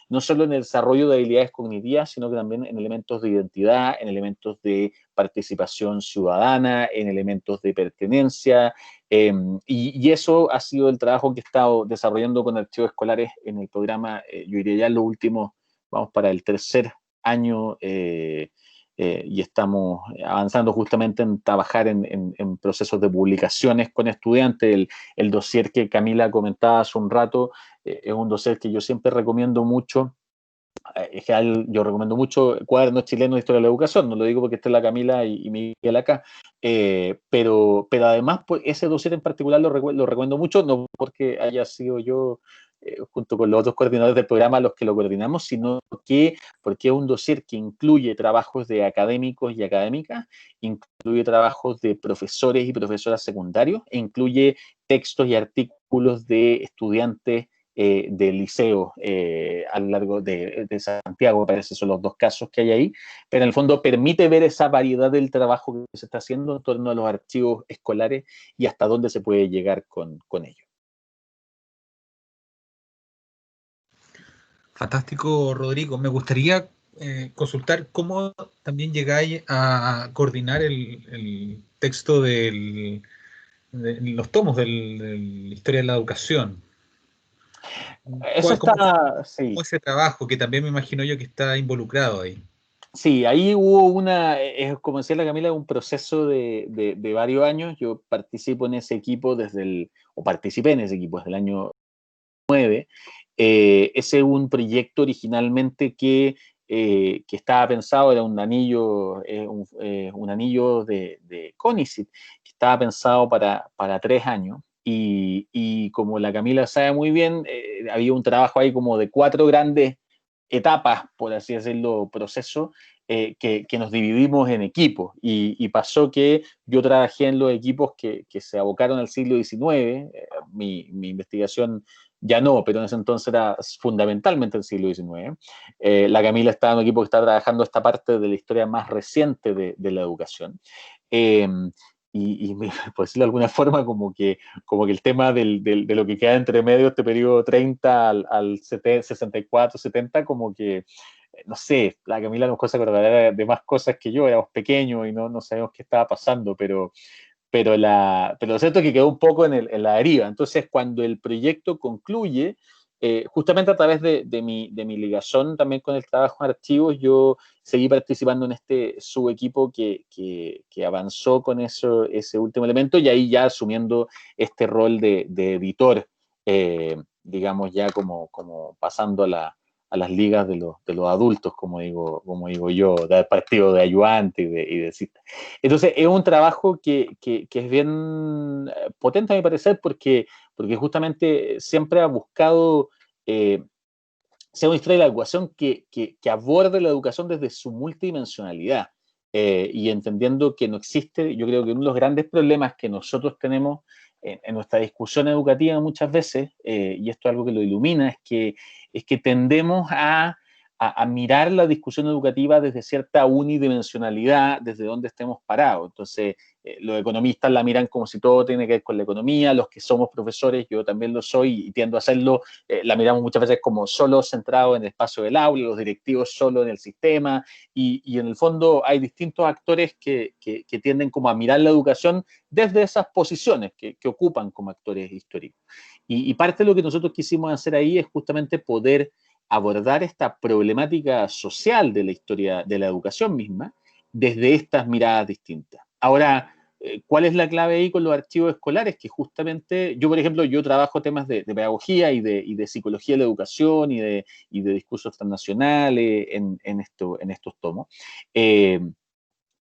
no solo en el desarrollo de habilidades cognitivas, sino que también en elementos de identidad, en elementos de participación ciudadana, en elementos de pertenencia, y eso ha sido el trabajo que he estado desarrollando con archivos escolares en el programa, yo diría ya en los últimos, vamos para el tercer año, y estamos avanzando justamente en trabajar en procesos de publicaciones con estudiantes. El dossier que Camila comentaba hace un rato es un dossier que yo siempre recomiendo mucho. En general, yo recomiendo mucho Cuadernos Chilenos de Historia de la Educación, no lo digo porque esté la Camila y Miguel acá, pero además pues, ese dossier en particular lo recomiendo mucho, no porque haya sido yo, junto con los otros coordinadores del programa, los que lo coordinamos, sino porque es un dossier que incluye trabajos de académicos y académicas, incluye trabajos de profesores y profesoras secundarios, e incluye textos y artículos de estudiantes del liceo a lo largo de Santiago, parece que son los dos casos que hay ahí, pero en el fondo permite ver esa variedad del trabajo que se está haciendo en torno a los archivos escolares y hasta dónde se puede llegar con ellos. Fantástico, Rodrigo. Me gustaría consultar cómo también llegáis a coordinar el texto de los tomos de la historia de la educación. Eso está, sí. ¿Cómo ese trabajo, que también me imagino yo que está involucrado ahí? Sí, ahí hubo como decía la Camila, un proceso de varios años. Yo participo en ese equipo participé en ese equipo desde el año 9. Ese es un proyecto originalmente que estaba pensado, era un anillo, un anillo de CONICET, que estaba pensado para 3 años. Y como la Camila sabe muy bien, había un trabajo ahí como de 4 grandes etapas, por así decirlo, procesos, que nos dividimos en equipos. Y pasó que yo trabajé en los equipos que se abocaron al siglo XIX. Mi investigación ya no, pero en ese entonces era fundamentalmente el siglo XIX. La Camila está en un equipo que está trabajando esta parte de la historia más reciente de la educación. Y por decirlo de alguna forma, como que el tema de lo que queda entre medio este periodo 30 al 64, 70, como que, no sé, la Camila a lo mejor se acordará de más cosas que yo, éramos pequeños y no sabíamos qué estaba pasando, pero lo cierto es que quedó un poco en la deriva. Entonces, cuando el proyecto concluye, justamente a través de mi ligación también con el trabajo en archivos, yo seguí participando en este subequipo que avanzó con ese último elemento, y ahí ya asumiendo este rol de editor, digamos, ya como pasando a las ligas de los adultos, como digo yo, del partido de ayudante y de cita. Entonces, es un trabajo que es bien potente, a mi parecer, porque justamente siempre ha buscado ser una historia de la educación que aborde la educación desde su multidimensionalidad, y entendiendo que no existe, yo creo que uno de los grandes problemas que nosotros tenemos en nuestra discusión educativa muchas veces, y esto es algo que lo ilumina, es que tendemos a mirar la discusión educativa desde cierta unidimensionalidad, desde donde estemos parados. Entonces, los economistas la miran como si todo tiene que ver con la economía, los que somos profesores, yo también lo soy y tiendo a hacerlo, la miramos muchas veces como solo centrado en el espacio del aula, los directivos solo en el sistema, y en el fondo hay distintos actores que tienden como a mirar la educación desde esas posiciones que ocupan como actores históricos. Y parte de lo que nosotros quisimos hacer ahí es justamente poder abordar esta problemática social de la historia de la educación misma desde estas miradas distintas. Ahora, ¿cuál es la clave ahí con los archivos escolares? Que justamente, yo por ejemplo, yo trabajo temas de pedagogía y de psicología de la educación y de discursos transnacionales en estos tomos.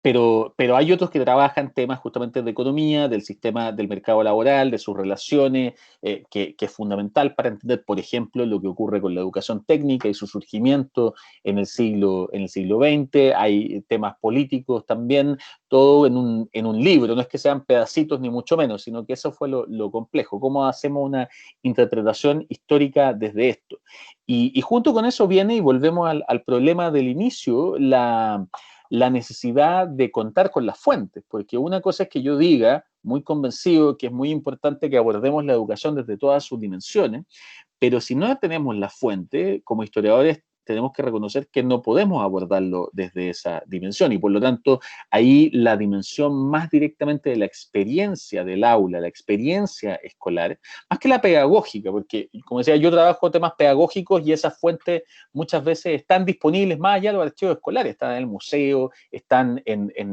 Pero hay otros que trabajan temas justamente de economía, del sistema del mercado laboral, de sus relaciones, que es fundamental para entender, por ejemplo, lo que ocurre con la educación técnica y su surgimiento en el siglo XX. Hay temas políticos también, todo en un libro. No es que sean pedacitos ni mucho menos, sino que eso fue lo complejo. ¿Cómo hacemos una interpretación histórica desde esto? Y junto con eso viene, y volvemos al problema del inicio, la necesidad de contar con las fuentes, porque una cosa es que yo diga, muy convencido, que es muy importante que abordemos la educación desde todas sus dimensiones, pero si no tenemos la fuente, como historiadores tenemos que reconocer que no podemos abordarlo desde esa dimensión, y por lo tanto ahí la dimensión más directamente de la experiencia del aula, la experiencia escolar, más que la pedagógica, porque como decía, yo trabajo temas pedagógicos y esas fuentes muchas veces están disponibles más allá de los archivos escolares, están en el museo, están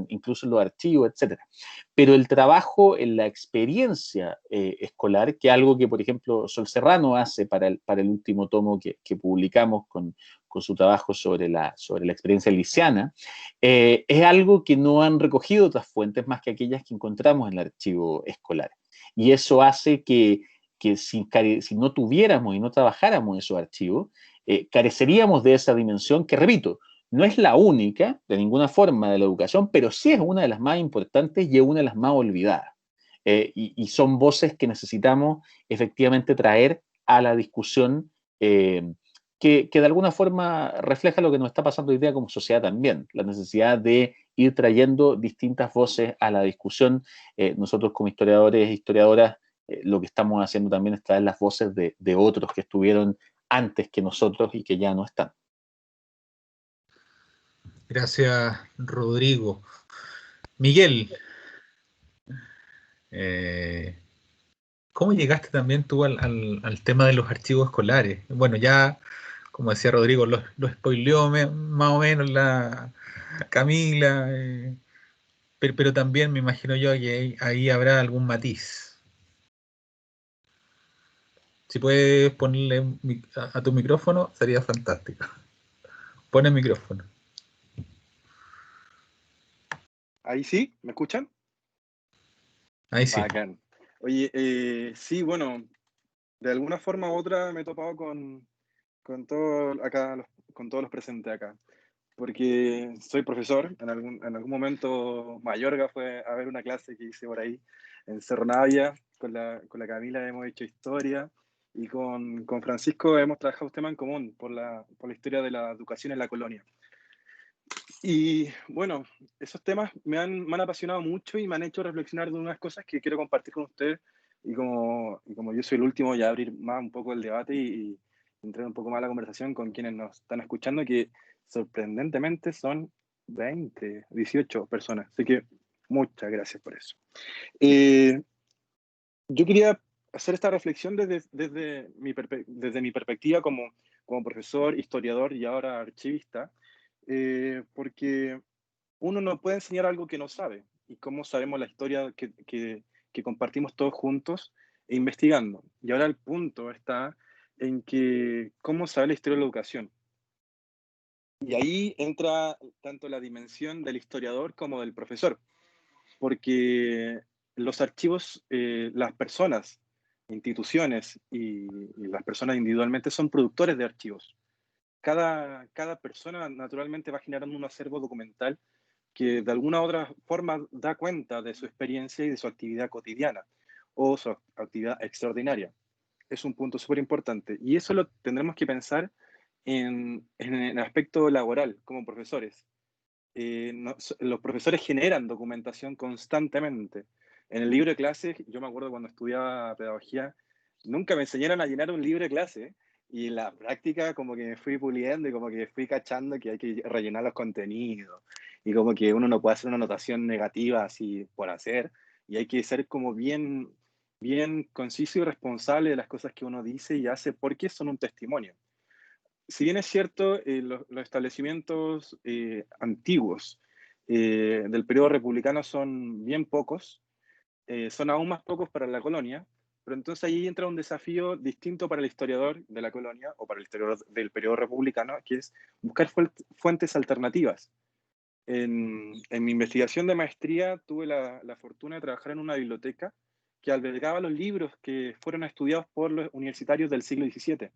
incluso en los archivos, etcétera. Pero el trabajo en la experiencia escolar, que es algo que, por ejemplo, Sol Serrano hace para el último tomo que publicamos con su trabajo sobre la experiencia liciana, es algo que no han recogido otras fuentes más que aquellas que encontramos en el archivo escolar. Y eso hace que si no tuviéramos y no trabajáramos esos archivos, careceríamos de esa dimensión que, repito, no es la única, de ninguna forma, de la educación, pero sí es una de las más importantes y es una de las más olvidadas. Y son voces que necesitamos efectivamente traer a la discusión, que de alguna forma refleja lo que nos está pasando hoy día como sociedad también, la necesidad de ir trayendo distintas voces a la discusión. Nosotros como historiadores e historiadoras, lo que estamos haciendo también es traer las voces de otros que estuvieron antes que nosotros y que ya no están. Gracias, Rodrigo. Miguel, ¿cómo llegaste también tú al tema de los archivos escolares? Bueno, ya, como decía Rodrigo, lo spoileó más o menos la Camila, pero también me imagino yo que ahí habrá algún matiz. Si puedes ponerle a tu micrófono, sería fantástico. Pon el micrófono. Ahí sí, ¿me escuchan? Ahí sí. Bacán. Oye, sí, bueno, de alguna forma u otra me he topado con todo acá, con todos los presentes acá, porque soy profesor. En algún momento Mayorga fue a ver una clase que hice por ahí en Cerro Navia, con la Camila hemos hecho historia, y con Francisco hemos trabajado un tema en común por la historia de la educación en la colonia. Y bueno, esos temas me han apasionado mucho y me han hecho reflexionar de unas cosas que quiero compartir con ustedes. Y como yo soy el último, ya abrir más un poco el debate y entrar un poco más a la conversación con quienes nos están escuchando, que sorprendentemente son 20, 18 personas. Así que muchas gracias por eso. Yo quería hacer esta reflexión desde mi perspectiva como profesor, historiador y ahora archivista, porque uno no puede enseñar algo que no sabe. Y cómo sabemos la historia que compartimos todos juntos e investigando. Y ahora el punto está en que cómo saber la historia de la educación. Y ahí entra tanto la dimensión del historiador como del profesor. Porque los archivos, las personas, instituciones y las personas individualmente son productores de archivos. Cada persona naturalmente va generando un acervo documental que de alguna u otra forma da cuenta de su experiencia y de su actividad cotidiana o su actividad extraordinaria. Es un punto súper importante. Y eso lo tendremos que pensar en el aspecto laboral como profesores. Los profesores generan documentación constantemente. En el libro de clases, yo me acuerdo cuando estudiaba pedagogía, nunca me enseñaron a llenar un libro de clase, y en la práctica como que me fui puliendo y como que fui cachando que hay que rellenar los contenidos y como que uno no puede hacer una anotación negativa así por hacer, y hay que ser como bien conciso y responsable de las cosas que uno dice y hace porque son un testimonio. Si bien es cierto, los establecimientos antiguos del periodo republicano son bien pocos, son aún más pocos para la colonia, pero entonces ahí entra un desafío distinto para el historiador de la colonia o para el historiador del periodo republicano, que es buscar fuentes alternativas. En mi investigación de maestría tuve la fortuna de trabajar en una biblioteca que albergaba los libros que fueron estudiados por los universitarios del siglo XVII.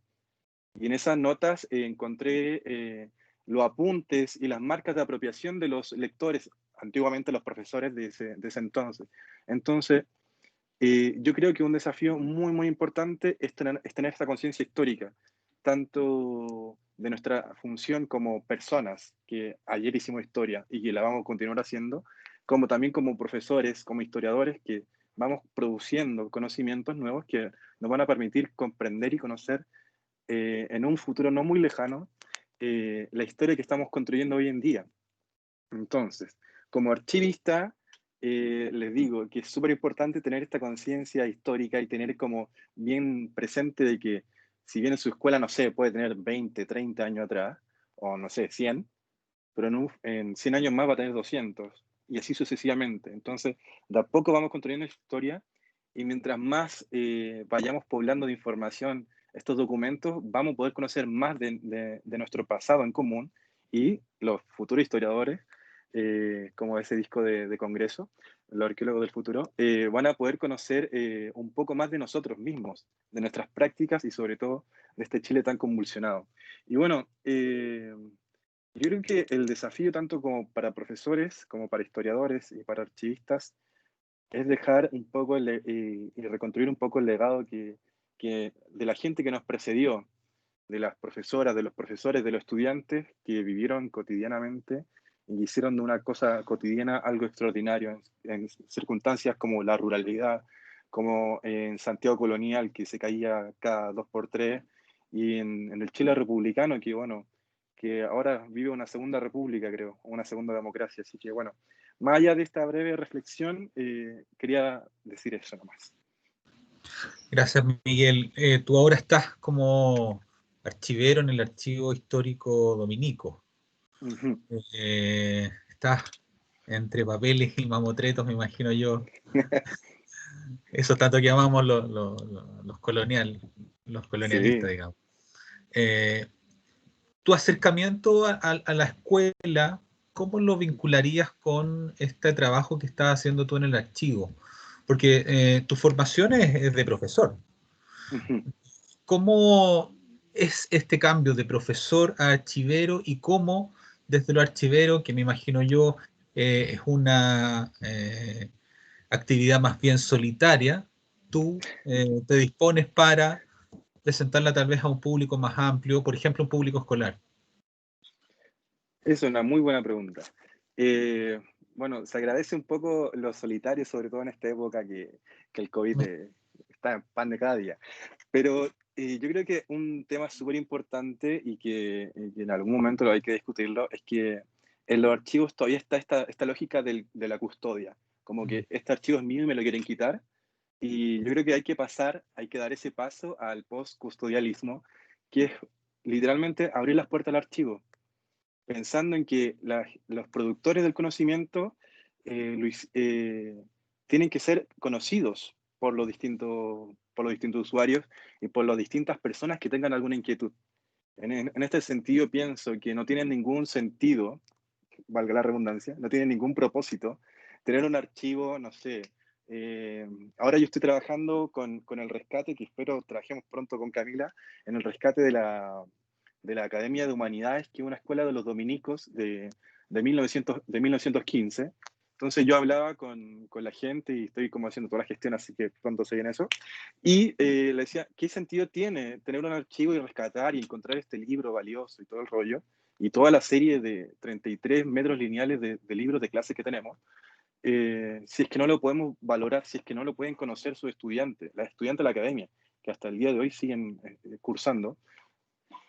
Y en esas notas encontré los apuntes y las marcas de apropiación de los lectores, antiguamente los profesores de ese entonces. Entonces, yo creo que un desafío muy importante es tener esta conciencia histórica, tanto de nuestra función como personas, que ayer hicimos historia y que la vamos a continuar haciendo, como también como profesores, como historiadores, que vamos produciendo conocimientos nuevos que nos van a permitir comprender y conocer en un futuro no muy lejano la historia que estamos construyendo hoy en día. Entonces, como archivista, les digo que es súper importante tener esta conciencia histórica y tener como bien presente de que si bien en su escuela, no sé, puede tener 20, 30 años atrás, o no sé, 100, pero en 100 años más va a tener 200, y así sucesivamente. Entonces, de a poco vamos construyendo historia, y mientras más vayamos poblando de información estos documentos, vamos a poder conocer más de nuestro pasado en común, y los futuros historiadores, como ese disco de Congreso, los arqueólogos del futuro, van a poder conocer un poco más de nosotros mismos, de nuestras prácticas y sobre todo de este Chile tan convulsionado. Y bueno, yo creo que el desafío tanto como para profesores, como para historiadores y para archivistas, es dejar un poco y reconstruir un poco el legado que de la gente que nos precedió, de las profesoras, de los profesores, de los estudiantes que vivieron cotidianamente y hicieron de una cosa cotidiana algo extraordinario en circunstancias como la ruralidad, como en Santiago Colonial, que se caía cada 2x3, y en el Chile republicano, que bueno, que ahora vive una segunda república, creo, una segunda democracia. Así que bueno, más allá de esta breve reflexión, quería decir eso nomás. Gracias, Miguel. Tú ahora estás como archivero en el Archivo Histórico Dominico. Uh-huh. Estás entre papeles y mamotretos, me imagino yo. Eso tanto que llamamos los colonialistas, Sí. digamos. Tu acercamiento a la escuela, ¿cómo lo vincularías con este trabajo que estás haciendo tú en el archivo? Porque tu formación es de profesor. Uh-huh. ¿Cómo es este cambio de profesor a archivero y cómo desde lo archivero, que me imagino yo es una actividad más bien solitaria, tú te dispones para presentarla tal vez a un público más amplio, por ejemplo, un público escolar? Es una muy buena pregunta. Bueno, se agradece un poco lo solitario, sobre todo en esta época que el COVID está en pan de cada día. Pero yo creo que un tema súper importante y que en algún momento lo hay que discutirlo es que en los archivos todavía está esta lógica de la custodia, como que este archivo es mío y me lo quieren quitar. Y yo creo que hay que dar ese paso al post-custodialismo, que es literalmente abrir las puertas al archivo, pensando en que los productores del conocimiento tienen que ser conocidos por los distintos usuarios y por las distintas personas que tengan alguna inquietud. En este sentido, pienso que no tiene ningún sentido, valga la redundancia, no tiene ningún propósito tener un archivo, no sé. Ahora yo estoy trabajando con el rescate, que espero trabajemos pronto con Camila, en el rescate de la Academia de Humanidades, que es una escuela de los dominicos de 1915. Entonces yo hablaba con la gente y estoy como haciendo toda la gestión, así que pronto se viene eso. Y le decía, ¿qué sentido tiene tener un archivo y rescatar y encontrar este libro valioso y todo el rollo? Y toda la serie de 33 metros lineales de libros de clase que tenemos, si es que no lo podemos valorar, si es que no lo pueden conocer sus estudiantes, las estudiantes de la academia, que hasta el día de hoy siguen cursando.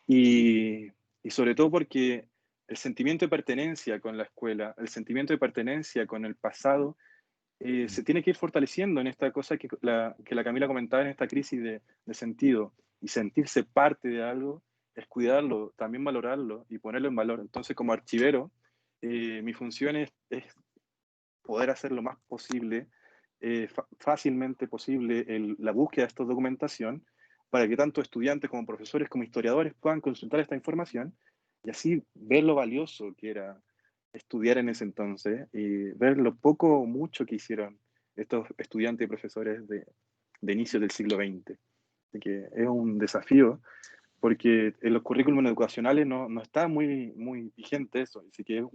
Y sobre todo porque el sentimiento de pertenencia con la escuela, el sentimiento de pertenencia con el pasado, se tiene que ir fortaleciendo en esta cosa que la Camila comentaba, en esta crisis de sentido. Y sentirse parte de algo es cuidarlo, también valorarlo y ponerlo en valor. Entonces, como archivero, mi función es poder hacer lo más posible, fácilmente posible, la búsqueda de esta documentación, para que tanto estudiantes como profesores como historiadores puedan consultar esta información y así ver lo valioso que era estudiar en ese entonces y ver lo poco o mucho que hicieron estos estudiantes y profesores de inicios del siglo XX. Así que es un desafío porque en los currículums educacionales no está muy, muy vigente eso, así que es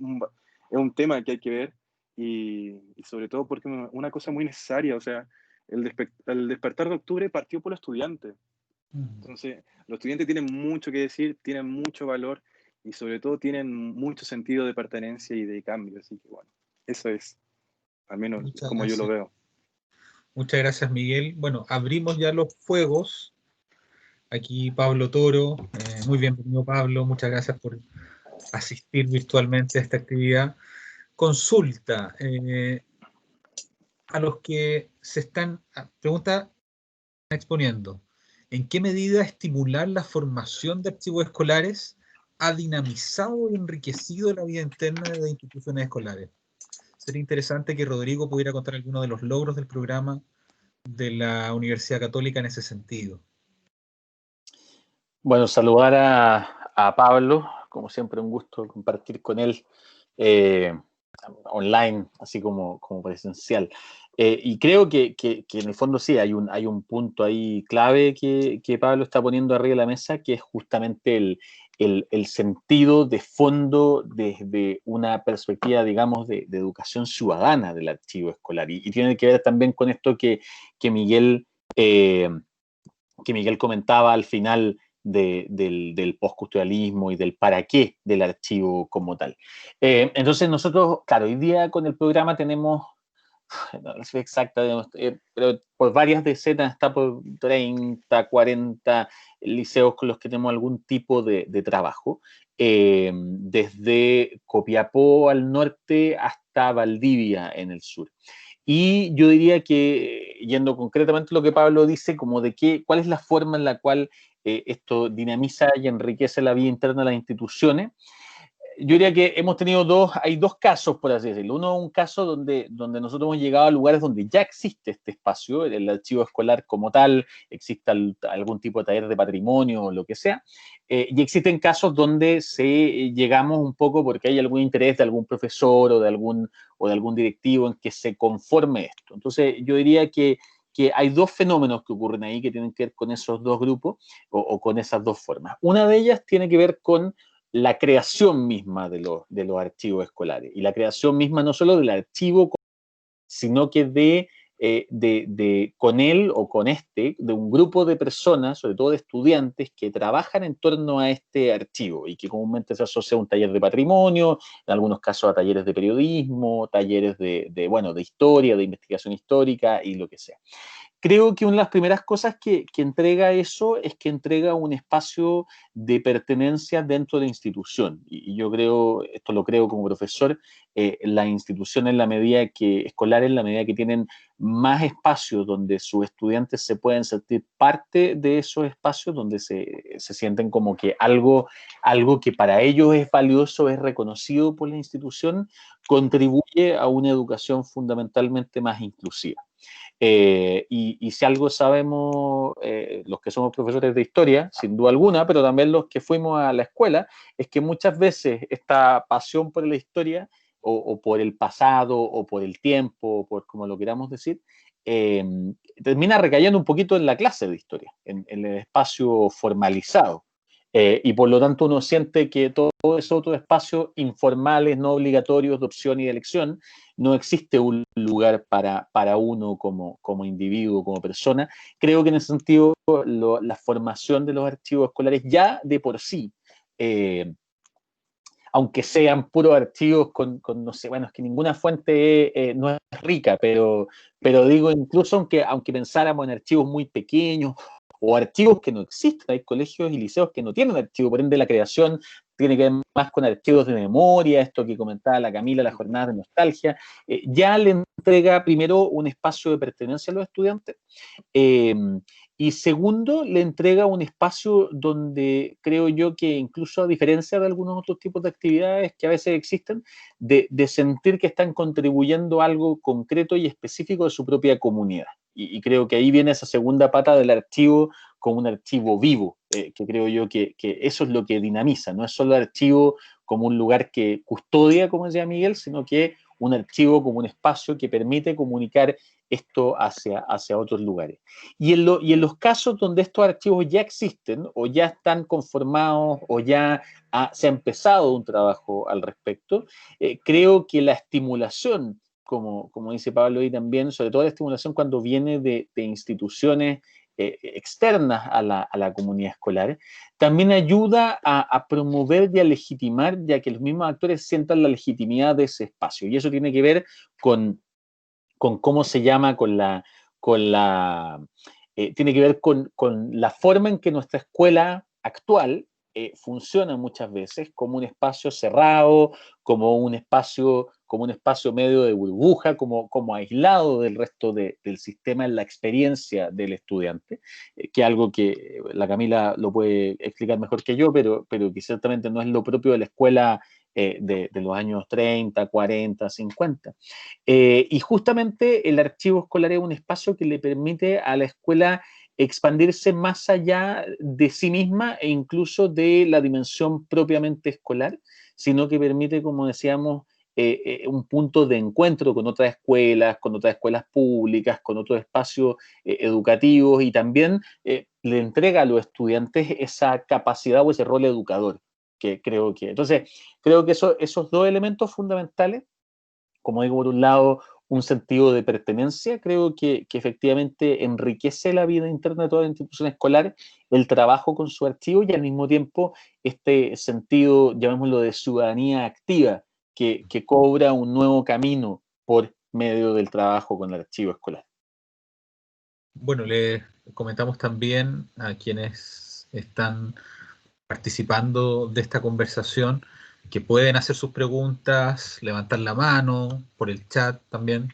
un tema que hay que ver y sobre todo porque es una cosa muy necesaria, o sea, el despertar de octubre partió por los estudiantes. Entonces, los estudiantes tienen mucho que decir, tienen mucho valor y sobre todo tienen mucho sentido de pertenencia y de cambio. Así que bueno, eso es, al menos Muchas como yo lo gracias. veo. Muchas gracias, Miguel. Bueno, abrimos ya los fuegos. Aquí Pablo Toro. Muy bienvenido, Pablo. Muchas gracias por asistir virtualmente a esta actividad. Consulta. A los que se están, pregunta exponiendo, ¿en qué medida estimular la formación de archivos escolares ha dinamizado y enriquecido la vida interna de instituciones escolares? Sería interesante que Rodrigo pudiera contar algunos de los logros del programa de la Universidad Católica en ese sentido. Bueno, saludar a Pablo, como siempre un gusto compartir con él online, así como presencial. Y creo que en el fondo sí, hay un punto ahí clave que Pablo está poniendo arriba de la mesa, que es justamente el sentido de fondo desde una perspectiva, digamos, de educación ciudadana del archivo escolar. Y tiene que ver también con esto que Miguel comentaba al final del postcustodialismo y del para qué del archivo como tal. Entonces nosotros, claro, hoy día con el programa tenemos, no sé exacta, pero por varias decenas, está por 30, 40 liceos con los que tenemos algún tipo de trabajo, desde Copiapó al norte hasta Valdivia en el sur. Y yo diría que, yendo concretamente a lo que Pablo dice, como de cuál es la forma en la cual esto dinamiza y enriquece la vida interna de las instituciones, yo diría que hemos tenido hay dos casos, por así decirlo. Uno, un caso donde nosotros hemos llegado a lugares donde ya existe este espacio, el archivo escolar como tal, existe algún tipo de taller de patrimonio o lo que sea, y existen casos donde llegamos un poco porque hay algún interés de algún profesor o de algún directivo en que se conforme esto. Entonces, yo diría que hay dos fenómenos que ocurren ahí que tienen que ver con esos dos grupos o con esas dos formas. Una de ellas tiene que ver con la creación misma de los archivos escolares. Y la creación misma no solo del archivo, sino que de con él o con de un grupo de personas, sobre todo de estudiantes, que trabajan en torno a este archivo y que comúnmente se asocia a un taller de patrimonio, en algunos casos a talleres de periodismo, talleres de historia, de investigación histórica y lo que sea. Creo que una de las primeras cosas que entrega eso es que entrega un espacio de pertenencia dentro de la institución. Y yo creo, esto lo creo como profesor, la institución en la medida escolar, en la medida que tienen más espacios donde sus estudiantes se pueden sentir parte de esos espacios, donde se sienten como que algo que para ellos es valioso, es reconocido por la institución, contribuye a una educación fundamentalmente más inclusiva. Y si algo sabemos, los que somos profesores de historia, sin duda alguna, pero también los que fuimos a la escuela, es que muchas veces esta pasión por la historia o por el pasado o por el tiempo, o por como lo queramos decir, termina recayendo un poquito en la clase de historia, en el espacio formalizado. Y por lo tanto uno siente que todos esos otros espacios informales, no obligatorios de opción y de elección, no existe un lugar para uno como individuo, como persona. Creo que en ese sentido la formación de los archivos escolares ya de por sí, aunque sean puros archivos con no sé, bueno, es que ninguna fuente no es rica, pero digo, incluso aunque pensáramos en archivos muy pequeños o archivos que no existen, hay colegios y liceos que no tienen archivos, por ende la creación tiene que ver más con archivos de memoria, esto que comentaba la Camila, las jornadas de nostalgia, ya le entrega primero un espacio de pertenencia a los estudiantes, y segundo, le entrega un espacio donde creo yo que incluso a diferencia de algunos otros tipos de actividades que a veces existen, de sentir que están contribuyendo a algo concreto y específico de su propia comunidad. Y creo que ahí viene esa segunda pata del archivo como un archivo vivo, que creo yo que eso es lo que dinamiza, no es solo el archivo como un lugar que custodia, como decía Miguel, sino que un archivo como un espacio que permite comunicar esto hacia otros lugares. Y en los casos donde estos archivos ya existen o ya están conformados o ya se ha empezado un trabajo al respecto, creo que la estimulación, como dice Pablo ahí también, sobre todo la estimulación cuando viene de instituciones externas a la comunidad escolar, también ayuda a promover y a legitimar, ya que los mismos actores sientan la legitimidad de ese espacio. Y eso tiene que ver con cómo se llama, tiene que ver con la forma en que nuestra escuela actual funciona muchas veces como un espacio cerrado, como un espacio medio de burbuja, como aislado del resto del sistema en la experiencia del estudiante, que es algo que la Camila lo puede explicar mejor que yo, pero que ciertamente no es lo propio de la escuela de los años 30, 40, 50. Y justamente el archivo escolar es un espacio que le permite a la escuela expandirse más allá de sí misma e incluso de la dimensión propiamente escolar, sino que permite, como decíamos, un punto de encuentro con otras escuelas públicas, con otros espacios educativos, y también le entrega a los estudiantes esa capacidad o ese rol educador, que creo que... Entonces, creo que esos dos elementos fundamentales, como digo, por un lado, un sentido de pertenencia, creo que efectivamente enriquece la vida interna de toda la institución escolar, el trabajo con su archivo, y al mismo tiempo este sentido, llamémoslo, de ciudadanía activa, que cobra un nuevo camino por medio del trabajo con el archivo escolar. Bueno, le comentamos también a quienes están participando de esta conversación que pueden hacer sus preguntas, levantar la mano por el chat también.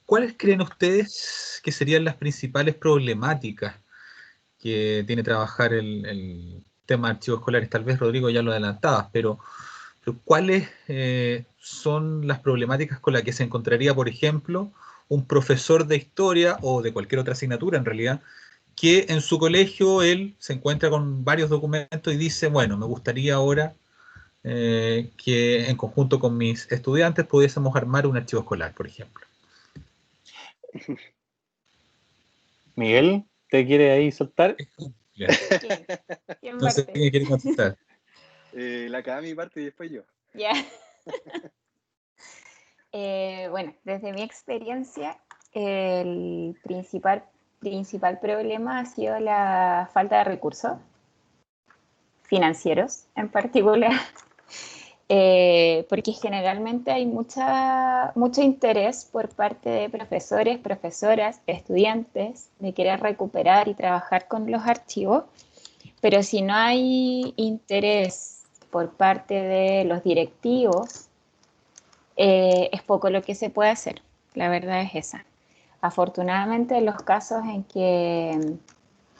¿Cuáles creen ustedes que serían las principales problemáticas que tiene trabajar el tema de archivos escolares? Tal vez, Rodrigo, ya lo adelantabas, pero ¿cuáles son las problemáticas con las que se encontraría, por ejemplo, un profesor de historia o de cualquier otra asignatura, en realidad, que en su colegio él se encuentra con varios documentos y dice, bueno, me gustaría ahora que en conjunto con mis estudiantes pudiésemos armar un archivo escolar, por ejemplo? Miguel, ¿te quiere ahí soltar? ¿Quién No sé parte? quién quiere contestar. La Cami parte y después yo. Ya. Bueno, desde mi experiencia, el principal problema ha sido la falta de recursos financieros en particular, porque generalmente hay mucho interés por parte de profesores, profesoras, estudiantes de querer recuperar y trabajar con los archivos, pero si no hay interés por parte de los directivos, es poco lo que se puede hacer. La verdad es esa. Afortunadamente, en los casos en que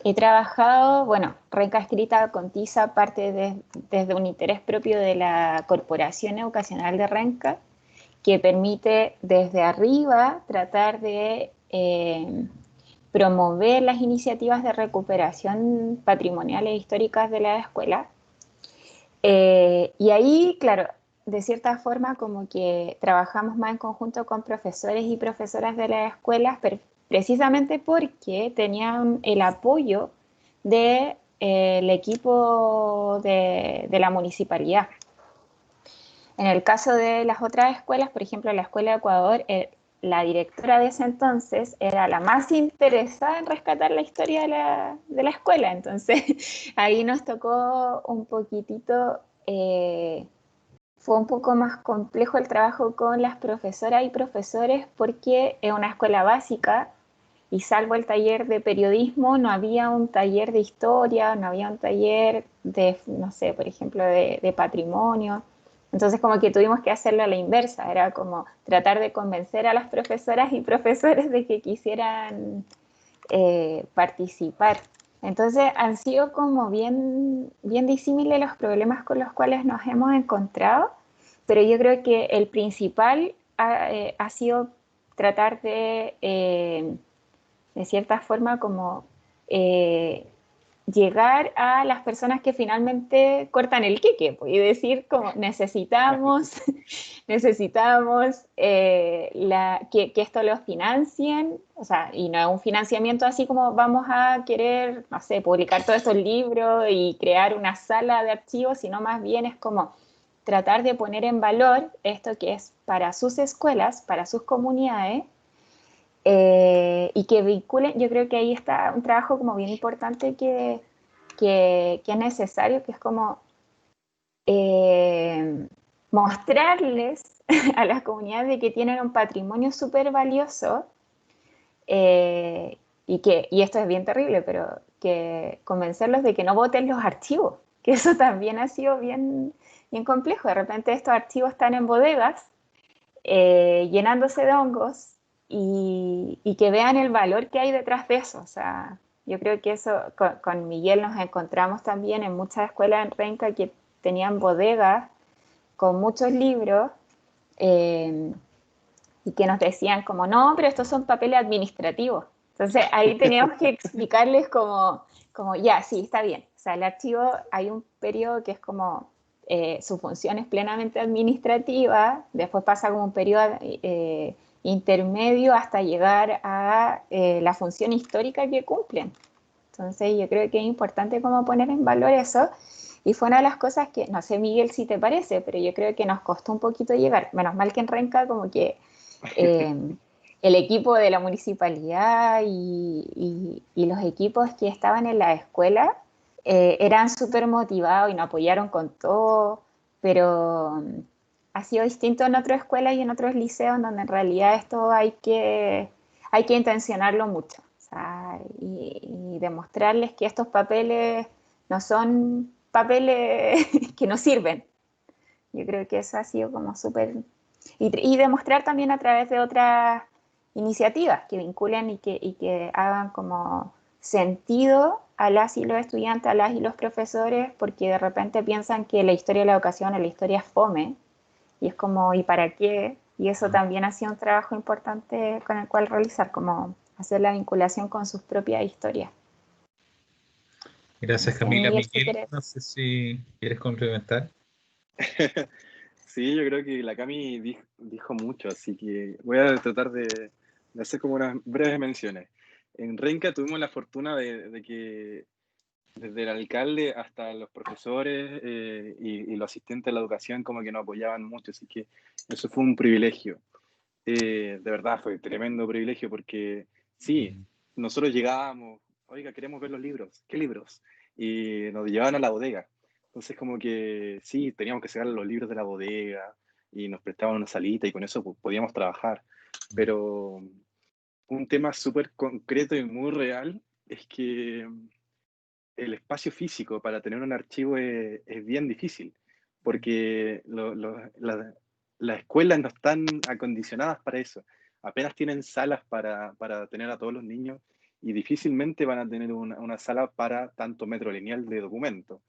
he trabajado, bueno, Renca Escrita con TISA parte desde un interés propio de la Corporación Educacional de Renca, que permite desde arriba tratar de promover las iniciativas de recuperación patrimonial e históricas de la escuela. Y ahí, claro, de cierta forma como que trabajamos más en conjunto con profesores y profesoras de las escuelas, precisamente porque tenían el apoyo del equipo de la municipalidad. En el caso de las otras escuelas, por ejemplo, la Escuela de Ecuador, la directora de ese entonces era la más interesada en rescatar la historia de la escuela. Entonces, ahí nos tocó un poquitito, fue un poco más complejo el trabajo con las profesoras y profesores porque es una escuela básica y salvo el taller de periodismo, no había un taller de historia, no había un taller de, no sé, por ejemplo, de patrimonio. Entonces como que tuvimos que hacerlo a la inversa, era como tratar de convencer a las profesoras y profesores de que quisieran participar. Entonces han sido como bien disímiles los problemas con los cuales nos hemos encontrado, pero yo creo que el principal ha sido tratar de cierta forma como llegar a las personas que finalmente cortan el queque y decir como necesitamos que esto lo financien, o sea, y no es un financiamiento así como vamos a querer, no sé, publicar todos estos libros y crear una sala de archivos, sino más bien es como tratar de poner en valor esto que es para sus escuelas, para sus comunidades, y que vinculen. Yo creo que ahí está un trabajo como bien importante que es necesario, que es como mostrarles a las comunidades de que tienen un patrimonio súper valioso, y esto es bien terrible, pero que convencerlos de que no boten los archivos, que eso también ha sido bien complejo. De repente estos archivos están en bodegas, llenándose de hongos, y que vean el valor que hay detrás de eso. O sea, yo creo que eso, con Miguel nos encontramos también en muchas escuelas en Renca que tenían bodegas con muchos libros, y que nos decían como, no, pero estos son papeles administrativos. Entonces ahí teníamos que explicarles como ya, sí, está bien. O sea, el archivo, hay un periodo que es como, su función es plenamente administrativa, después pasa como un periodo intermedio hasta llegar a la función histórica que cumplen. Entonces yo creo que es importante como poner en valor eso, y fue una de las cosas que, no sé Miguel si te parece, pero yo creo que nos costó un poquito llegar, menos mal que en Renca como que el equipo de la municipalidad y los equipos que estaban en la escuela eran súper motivados y nos apoyaron con todo, pero ha sido distinto en otras escuelas y en otros liceos donde en realidad esto hay que intencionarlo mucho. O sea, y demostrarles que estos papeles no son papeles que no sirven. Yo creo que eso ha sido como súper. Y demostrar también a través de otras iniciativas que vinculen y que hagan como sentido a las y los estudiantes, a las y los profesores, porque de repente piensan que la historia de la educación o la historia es fome, y es como, ¿y para qué? Y eso también ha sido un trabajo importante con el cual realizar, como hacer la vinculación con sus propias historias. Gracias, Camila. Miguel, no sé si quieres complementar. Sí, yo creo que la Cami dijo mucho, así que voy a tratar de hacer como unas breves menciones. En Renca tuvimos la fortuna de que desde el alcalde hasta los profesores y los asistentes de la educación como que nos apoyaban mucho, así que eso fue un privilegio. de verdad fue tremendo privilegio porque sí, nosotros llegábamos, oiga, queremos ver los libros, ¿qué libros? Y nos llevaban a la bodega. Entonces como que sí, teníamos que sacar los libros de la bodega y nos prestaban una salita y con eso podíamos trabajar. Pero un tema súper concreto y muy real es que el espacio físico para tener un archivo es bien difícil, porque las escuelas no están acondicionadas para eso. Apenas tienen salas para tener a todos los niños y difícilmente van a tener una sala para tanto metro lineal de documentos.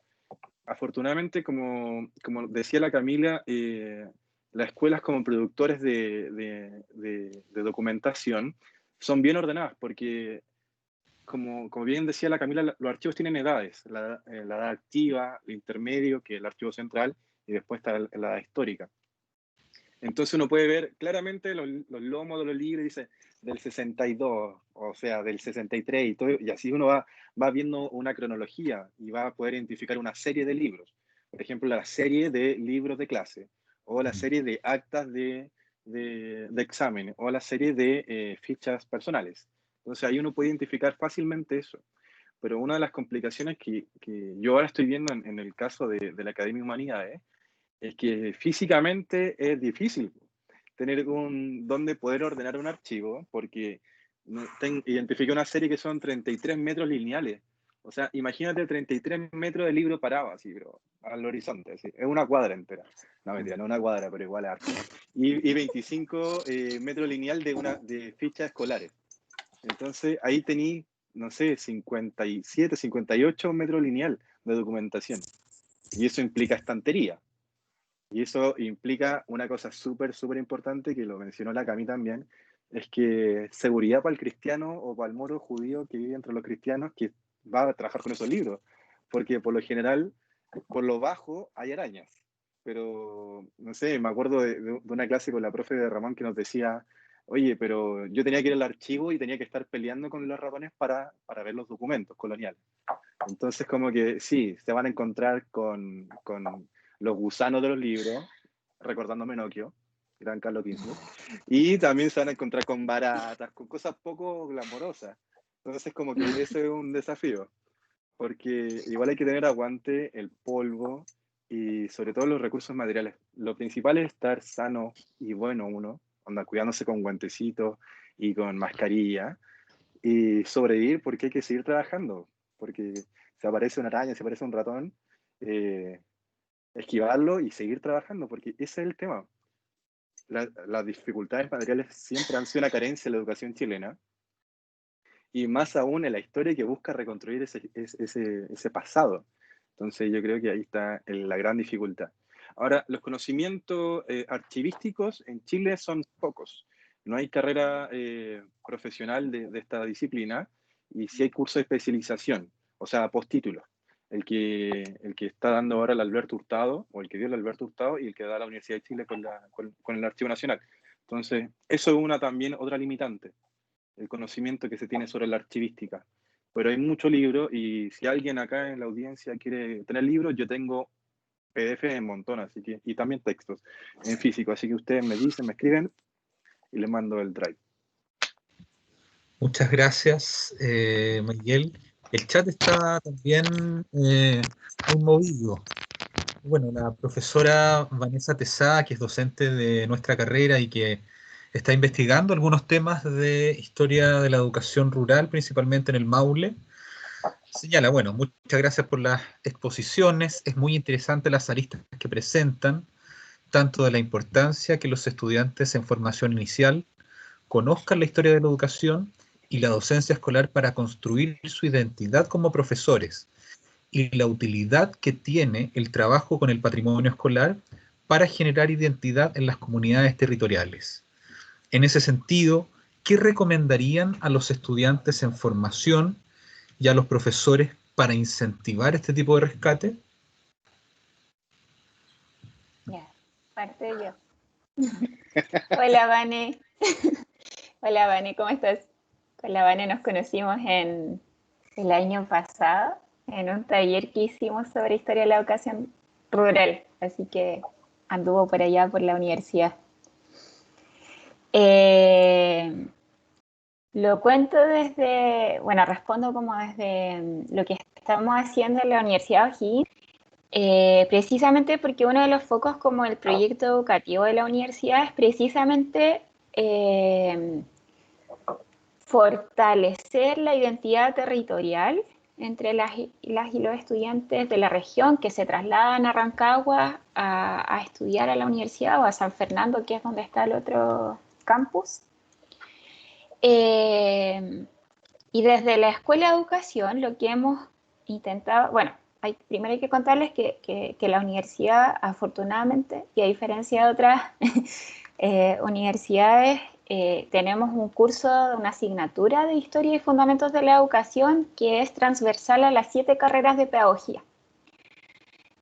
Afortunadamente, como decía la Camila, las escuelas como productores de documentación son bien ordenadas porque como bien decía la Camila, los archivos tienen edades, la edad activa, el intermedio, que es el archivo central, y después está la edad histórica. Entonces uno puede ver claramente los lomos de los libros, dice del 62, o sea, del 63, y así uno va viendo una cronología y va a poder identificar una serie de libros. Por ejemplo, la serie de libros de clase, o la serie de actas de examen, o la serie de fichas personales. Entonces ahí uno puede identificar fácilmente eso. Pero una de las complicaciones que yo ahora estoy viendo en el caso de la Academia de Humanidades es que físicamente es difícil tener donde poder ordenar un archivo, porque identifiqué una serie que son 33 metros lineales. O sea, imagínate 33 metros de libro parado, así, pero al horizonte, así. Es una cuadra entera. No, mentira, no una cuadra, pero igual es harto. Y 25 metros lineal de fichas escolares. Entonces, ahí tení, no sé, 57, 58 metros lineal de documentación. Y eso implica estantería. Y eso implica una cosa súper, súper importante, que lo mencionó la Cami también, es que seguridad para el cristiano o para el moro judío que vive entre los cristianos que va a trabajar con esos libros. Porque por lo general, por lo bajo hay arañas. Pero, no sé, me acuerdo de una clase con la profe de Ramón que nos decía, oye, pero yo tenía que ir al archivo y tenía que estar peleando con los ratones para ver los documentos coloniales. Entonces, como que sí, se van a encontrar con los gusanos de los libros, recordando a Menocchio, gran Carlos XV, y también se van a encontrar con baratas, con cosas poco glamorosas. Entonces, como que ese es un desafío, porque igual hay que tener aguante el polvo y sobre todo los recursos materiales. Lo principal es estar sano y bueno uno, anda cuidándose con guantecitos y con mascarilla, y sobrevivir porque hay que seguir trabajando, porque si aparece una araña, si aparece un ratón, esquivarlo y seguir trabajando, porque ese es el tema. Las dificultades materiales siempre han sido una carencia en la educación chilena, y más aún en la historia que busca reconstruir ese pasado. Entonces yo creo que ahí está la gran dificultad. Ahora, los conocimientos archivísticos en Chile son pocos. No hay carrera profesional de esta disciplina, y sí hay cursos de especialización, o sea, postítulos. El que está dando ahora el Alberto Hurtado, o el que dio el Alberto Hurtado, y el que da la Universidad de Chile con el Archivo Nacional. Entonces, eso es también otra limitante, el conocimiento que se tiene sobre la archivística. Pero hay mucho libro, y si alguien acá en la audiencia quiere tener libros, yo tengo PDF en montón, así que, y también textos en físico, así que ustedes me dicen, me escriben y les mando el drive. Muchas gracias, Miguel. El chat está también muy movido. Bueno, la profesora Vanessa Tesada, que es docente de nuestra carrera y que está investigando algunos temas de historia de la educación rural, principalmente en el Maule, señala, bueno, muchas gracias por las exposiciones, es muy interesante las aristas que presentan, tanto de la importancia que los estudiantes en formación inicial conozcan la historia de la educación y la docencia escolar para construir su identidad como profesores, y la utilidad que tiene el trabajo con el patrimonio escolar para generar identidad en las comunidades territoriales. En ese sentido, ¿qué recomendarían a los estudiantes en formación y a los profesores para incentivar este tipo de rescate? Ya, parte yo. Hola, Vane. Hola, Vane, ¿cómo estás? Con la Vane nos conocimos el año pasado en un taller que hicimos sobre historia de la educación rural, así que anduvo por allá por la universidad. Lo cuento desde, bueno, respondo como desde lo que estamos haciendo en la Universidad O'Higgins, precisamente porque uno de los focos como el proyecto educativo de la universidad es precisamente fortalecer la identidad territorial entre las y los estudiantes de la región que se trasladan a Rancagua a estudiar a la universidad o a San Fernando, que es donde está el otro campus. Y desde la Escuela de Educación lo que hemos intentado, bueno, primero hay que contarles que la universidad, afortunadamente, y a diferencia de otras universidades, tenemos un curso, una asignatura de Historia y Fundamentos de la Educación que es transversal a las 7 carreras de Pedagogía.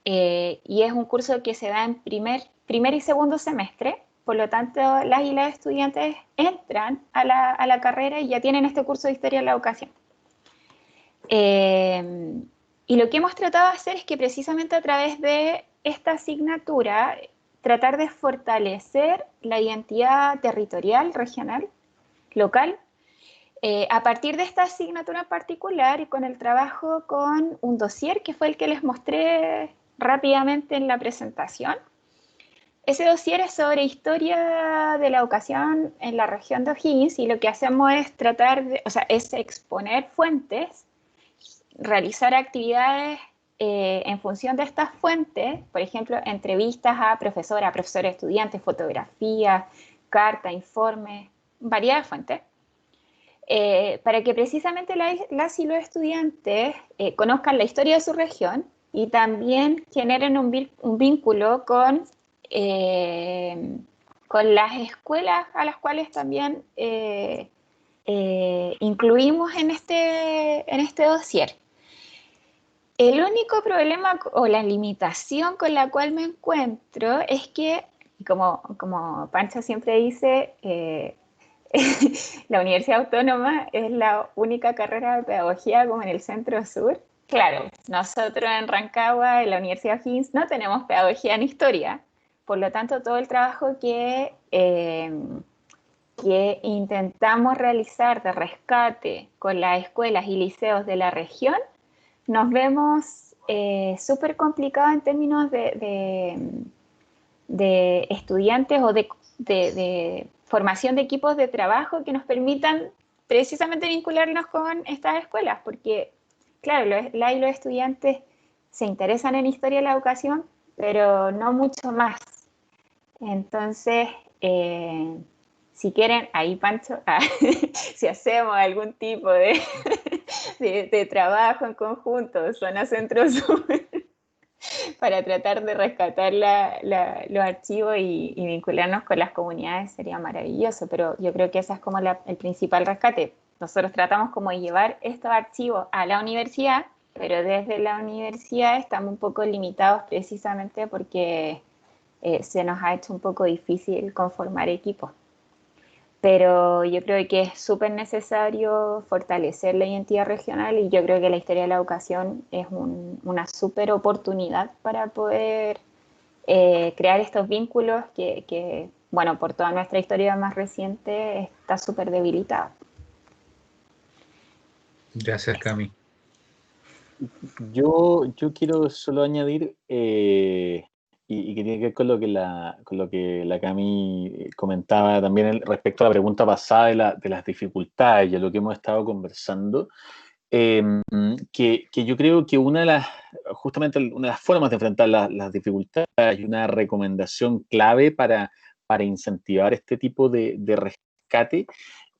Y es un curso que se da en primer y segundo semestre. Por lo tanto, las y los estudiantes entran a la carrera y ya tienen este curso de Historia de la Educación. Y lo que hemos tratado de hacer es que precisamente a través de esta asignatura tratar de fortalecer la identidad territorial, regional, local, a partir de esta asignatura en particular y con el trabajo con un dossier que fue el que les mostré rápidamente en la presentación. Ese dossier es sobre historia de la educación en la región de O'Higgins y lo que hacemos es es exponer fuentes, realizar actividades en función de estas fuentes, por ejemplo, entrevistas a profesores, estudiantes, fotografías, carta, informes, variedad de fuentes, para que precisamente las y los estudiantes conozcan la historia de su región y también generen un vínculo con las escuelas a las cuales también incluimos en este dossier. El único problema o la limitación con la cual me encuentro es que, como Pancho siempre dice, la Universidad Autónoma es la única carrera de pedagogía como en el centro sur. Claro, nosotros en Rancagua, en la Universidad O'Higgins, no tenemos pedagogía en historia. Por lo tanto, todo el trabajo que intentamos realizar de rescate con las escuelas y liceos de la región, nos vemos súper complicados en términos de estudiantes o de formación de equipos de trabajo que nos permitan precisamente vincularnos con estas escuelas, porque, claro, los estudiantes se interesan en historia de la educación, pero no mucho más. Entonces, si quieren, ahí Pancho, si hacemos algún tipo de trabajo en conjunto, zona centro-sur, para tratar de rescatar los archivos y vincularnos con las comunidades sería maravilloso, pero yo creo que ese es como el principal rescate. Nosotros tratamos como de llevar estos archivos a la universidad, pero desde la universidad estamos un poco limitados precisamente porque se nos ha hecho un poco difícil conformar equipos. Pero yo creo que es súper necesario fortalecer la identidad regional y yo creo que la historia de la educación es una súper oportunidad para poder crear estos vínculos que, bueno, por toda nuestra historia más reciente está súper debilitada. Gracias, Cami. Yo quiero solo añadir, y que tiene que ver con lo que la Cami comentaba también respecto a la pregunta pasada de las dificultades y a lo que hemos estado conversando, que yo creo que justamente una de las formas de enfrentar las dificultades y una recomendación clave para incentivar este tipo de rescate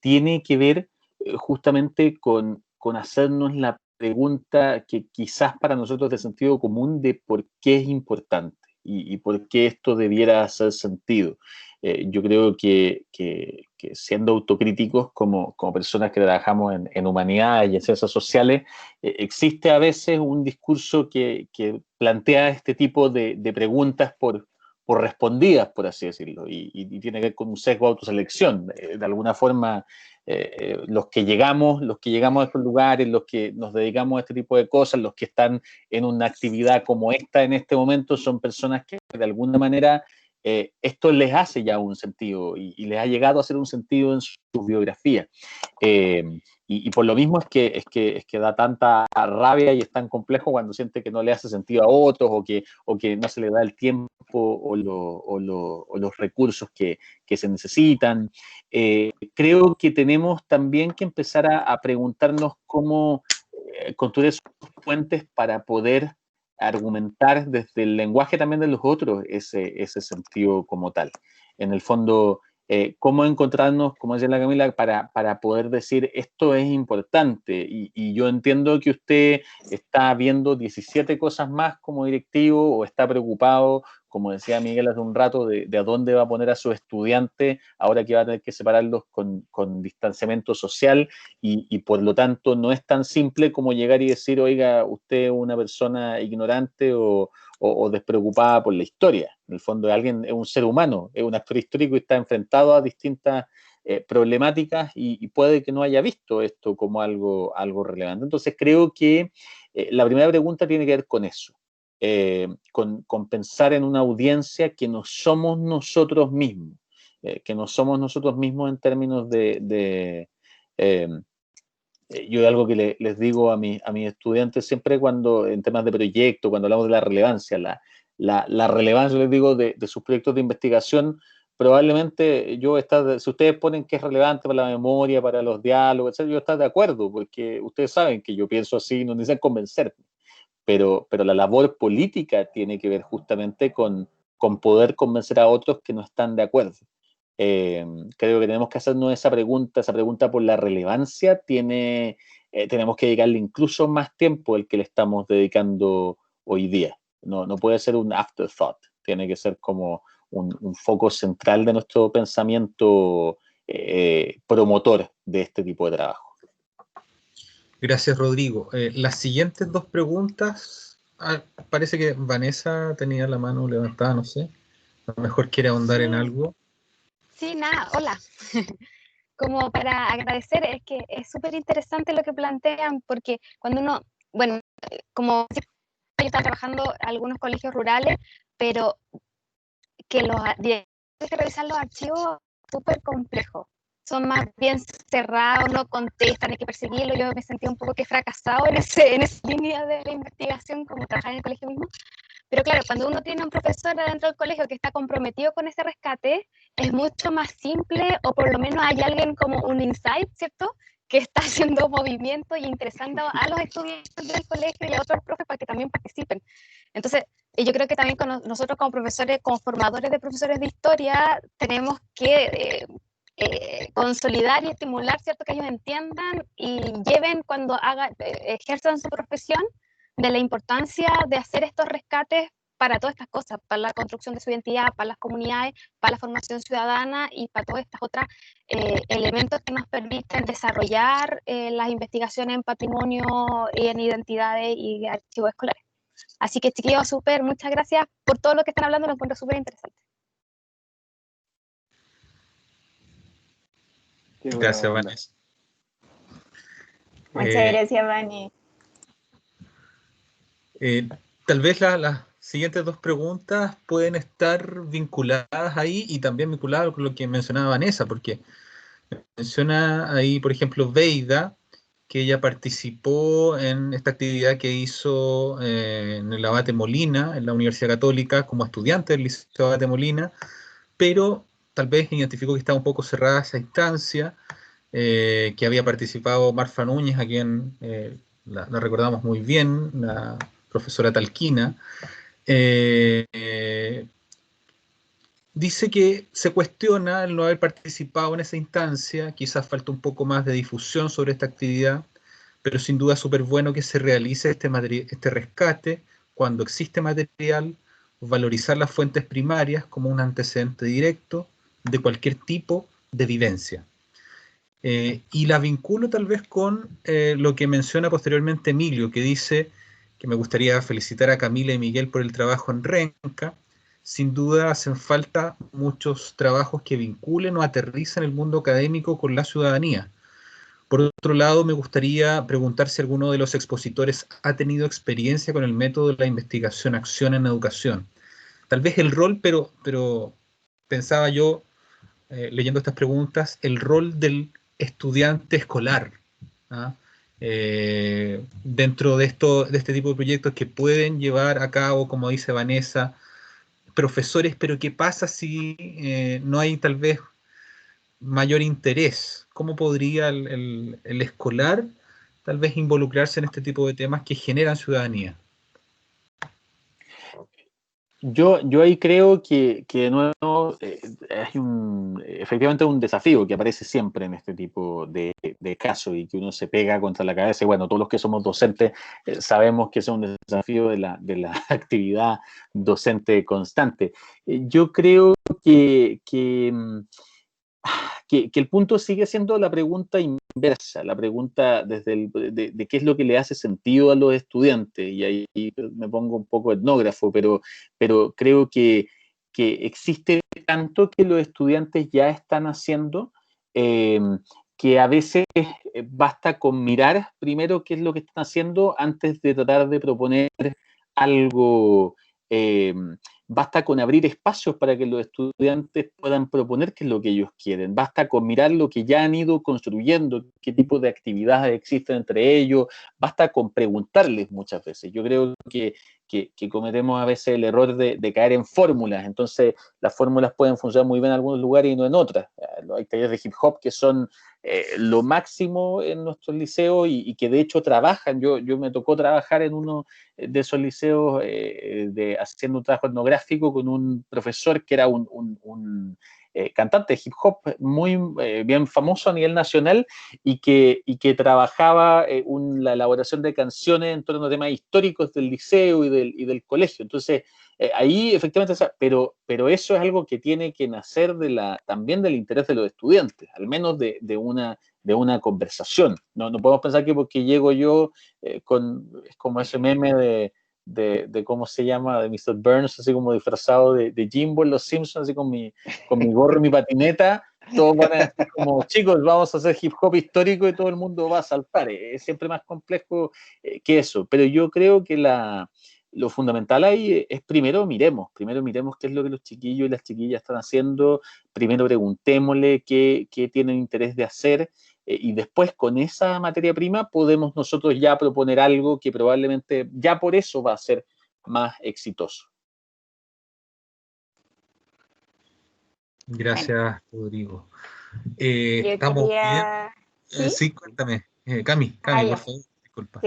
tiene que ver justamente con hacernos la pregunta que quizás para nosotros de sentido común de por qué es importante y por qué esto debiera hacer sentido. Yo creo que siendo autocríticos como personas que trabajamos en humanidades y en ciencias sociales, existe a veces un discurso que plantea este tipo de preguntas por respondidas, por así decirlo, y tiene que ver con un sesgo de autoselección. De alguna forma, los que llegamos a estos lugares, los que nos dedicamos a este tipo de cosas, los que están en una actividad como esta en este momento, son personas que de alguna manera esto les hace ya un sentido y les ha llegado a hacer un sentido en su biografía. Y por lo mismo es que da tanta rabia y es tan complejo cuando siente que no le hace sentido a otros o que no se le da el tiempo o los recursos que se necesitan. Creo que tenemos también que empezar a preguntarnos cómo construir esos puentes para poder argumentar desde el lenguaje también de los otros ese sentido como tal. En el fondo, cómo encontrarnos, como decía la Camila, para poder decir esto es importante. Y yo entiendo que usted está viendo 17 cosas más como directivo o está preocupado, como decía Miguel hace un rato, de a dónde va a poner a sus estudiantes ahora que va a tener que separarlos con distanciamiento social y por lo tanto no es tan simple como llegar y decir, oiga, usted es una persona ignorante o despreocupada por la historia. En el fondo es un ser humano, es un actor histórico y está enfrentado a distintas problemáticas y puede que no haya visto esto como algo relevante. Entonces creo que la primera pregunta tiene que ver con eso. Con pensar en una audiencia que no somos nosotros mismos, en términos yo algo que les digo a mis estudiantes siempre cuando en temas de proyecto, cuando hablamos de la relevancia, la relevancia, les digo, de sus proyectos de investigación, probablemente si ustedes ponen que es relevante para la memoria, para los diálogos, etc., yo estoy de acuerdo, porque ustedes saben que yo pienso así, no necesitan convencerme. Pero la labor política tiene que ver justamente con poder convencer a otros que no están de acuerdo. Creo que tenemos que hacernos esa pregunta por la relevancia, tenemos que dedicarle incluso más tiempo el que le estamos dedicando hoy día. No puede ser un afterthought, tiene que ser como un foco central de nuestro pensamiento promotor de este tipo de trabajo. Gracias, Rodrigo. Las siguientes dos preguntas, parece que Vanessa tenía la mano levantada, no sé. A lo mejor quiere ahondar en algo. Sí, nada, hola. Como para agradecer, es que es súper interesante lo que plantean, porque cuando uno, bueno, como yo estaba trabajando en algunos colegios rurales, pero que los directores que revisan los archivos es súper complejo. Son más bien cerrados, no contestan, hay que perseguirlo. Yo me sentí un poco que fracasado en esa línea de la investigación, como trabajar en el colegio mismo. Pero claro, cuando uno tiene un profesor dentro del colegio que está comprometido con ese rescate, es mucho más simple, o por lo menos hay alguien como un insight, ¿cierto?, que está haciendo movimiento y interesando a los estudiantes del colegio y a otros profes para que también participen. Entonces, yo creo que también nosotros como profesores, como formadores de profesores de historia, tenemos que consolidar y estimular, ¿cierto?, que ellos entiendan y lleven cuando ejerzan su profesión de la importancia de hacer estos rescates para todas estas cosas, para la construcción de su identidad, para las comunidades, para la formación ciudadana y para todos estos otros elementos que nos permiten desarrollar las investigaciones en patrimonio y en identidades y archivos escolares. Así que, chiquillos, muchas gracias por todo lo que están hablando, lo encuentro súper interesante. Gracias, Vanessa. Muchas gracias, Vani. Tal vez las siguientes dos preguntas pueden estar vinculadas ahí y también vinculadas con lo que mencionaba Vanessa, porque menciona ahí, por ejemplo, Veida, que ella participó en esta actividad que hizo en el Abate Molina, en la Universidad Católica, como estudiante del Liceo Abate Molina, pero tal vez identificó que estaba un poco cerrada esa instancia, que había participado Marfa Núñez, a quien la recordamos muy bien, la profesora Talquina. Dice que se cuestiona el no haber participado en esa instancia, quizás falta un poco más de difusión sobre esta actividad, pero sin duda es súper bueno que se realice este rescate cuando existe material, valorizar las fuentes primarias como un antecedente directo de cualquier tipo de vivencia. Y la vinculo tal vez con lo que menciona posteriormente Emilio, que dice que me gustaría felicitar a Camila y Miguel por el trabajo en Renca. Sin duda hacen falta muchos trabajos que vinculen o aterricen el mundo académico con la ciudadanía. Por otro lado, me gustaría preguntar si alguno de los expositores ha tenido experiencia con el método de la investigación-acción en educación. tal vez el rol, pero pensaba yo, leyendo estas preguntas, el rol del estudiante escolar, ¿ah? Dentro de este tipo de proyectos que pueden llevar a cabo, como dice Vanessa, profesores, pero ¿qué pasa si no hay tal vez mayor interés? ¿Cómo podría el escolar tal vez involucrarse en este tipo de temas que generan ciudadanía? Yo ahí creo que de nuevo hay efectivamente un desafío que aparece siempre en este tipo de casos y que uno se pega contra la cabeza. Y bueno, todos los que somos docentes sabemos que es un desafío de la actividad docente constante. Yo creo que el punto sigue siendo la pregunta inversa, la pregunta de qué es lo que le hace sentido a los estudiantes, y ahí me pongo un poco etnógrafo, pero creo que existe tanto que los estudiantes ya están haciendo, que a veces basta con mirar primero qué es lo que están haciendo antes de tratar de proponer algo. Basta con abrir espacios para que los estudiantes puedan proponer qué es lo que ellos quieren. Basta con mirar lo que ya han ido construyendo, qué tipo de actividades existen entre ellos. Basta con preguntarles muchas veces. Yo creo que cometemos a veces el error de caer en fórmulas. Entonces, las fórmulas pueden funcionar muy bien en algunos lugares y no en otras. Hay talleres de hip hop que son lo máximo en nuestros liceos y que de hecho trabajan. Yo me tocó trabajar en uno de esos liceos haciendo un trabajo etnográfico con un profesor que era un cantante de hip hop muy bien famoso a nivel nacional y que trabajaba la elaboración de canciones en torno a temas históricos del liceo y del colegio. Entonces, ahí efectivamente, pero eso es algo que tiene que nacer también del interés de los estudiantes, al menos de una conversación. No podemos pensar que porque llego yo es como ese meme de cómo se llama, de Mr. Burns, así como disfrazado de Jimbo en Los Simpsons, así con mi gorro y mi patineta, todos van a decir como, chicos, vamos a hacer hip hop histórico y todo el mundo va a saltar. Es siempre más complejo que eso, pero yo creo que lo fundamental ahí es primero miremos qué es lo que los chiquillos y las chiquillas están haciendo, primero preguntémosle qué tienen interés de hacer, y después con esa materia prima podemos nosotros ya proponer algo que probablemente ya por eso va a ser más exitoso. Gracias, Rodrigo. Yo ¿Estamos quería... bien? ¿Sí? Sí, cuéntame. Cami, por favor, disculpa.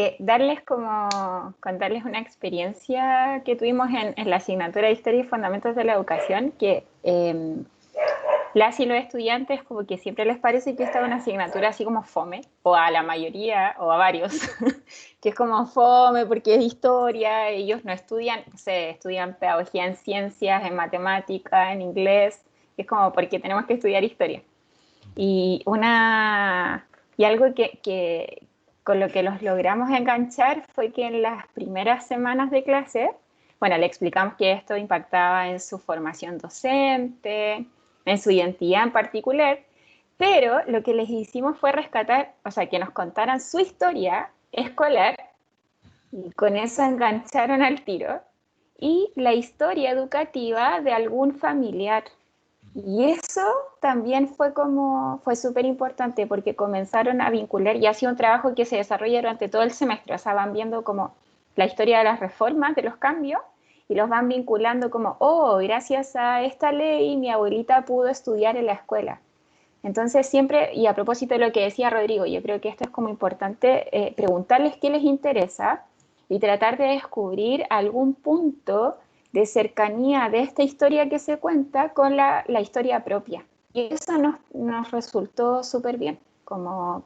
Contarles una experiencia que tuvimos en la asignatura de Historia y Fundamentos de la Educación, que las y los estudiantes como que siempre les parece que esta es una asignatura así como fome, o a la mayoría, o a varios, que es como fome porque es historia, ellos no estudian, estudian pedagogía en ciencias, en matemática, en inglés, es como porque tenemos que estudiar historia. Y algo que con lo que los logramos enganchar fue que en las primeras semanas de clase, bueno, le explicamos que esto impactaba en su formación docente, en su identidad en particular, pero lo que les hicimos fue rescatar, o sea, que nos contaran su historia escolar, y con eso engancharon al tiro, y la historia educativa de algún familiar. Y eso también fue súper importante porque comenzaron a vincular, y ha sido un trabajo que se desarrolla durante todo el semestre, o sea, van viendo como la historia de las reformas, de los cambios, y los van vinculando como, oh, gracias a esta ley mi abuelita pudo estudiar en la escuela. Entonces siempre, y a propósito de lo que decía Rodrigo, yo creo que esto es como importante, preguntarles qué les interesa y tratar de descubrir algún punto de cercanía de esta historia que se cuenta con la historia propia. Y eso nos resultó súper bien, como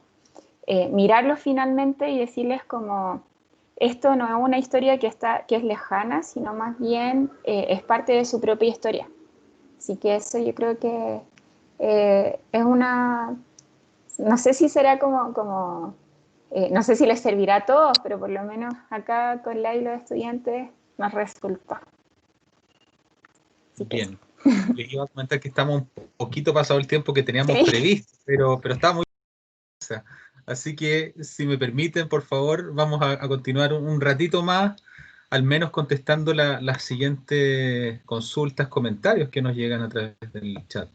mirarlos finalmente y decirles como, esto no es una historia que es lejana, sino más bien es parte de su propia historia. Así que eso yo creo que es una, no sé si será como no sé si les servirá a todos, pero por lo menos acá con la y los estudiantes nos resultó. Bien. Les iba a comentar que estamos un poquito pasado el tiempo que teníamos previsto, pero está muy bien. Así que, si me permiten, por favor, vamos a continuar un ratito más al menos contestando las siguientes consultas, comentarios que nos llegan a través del chat.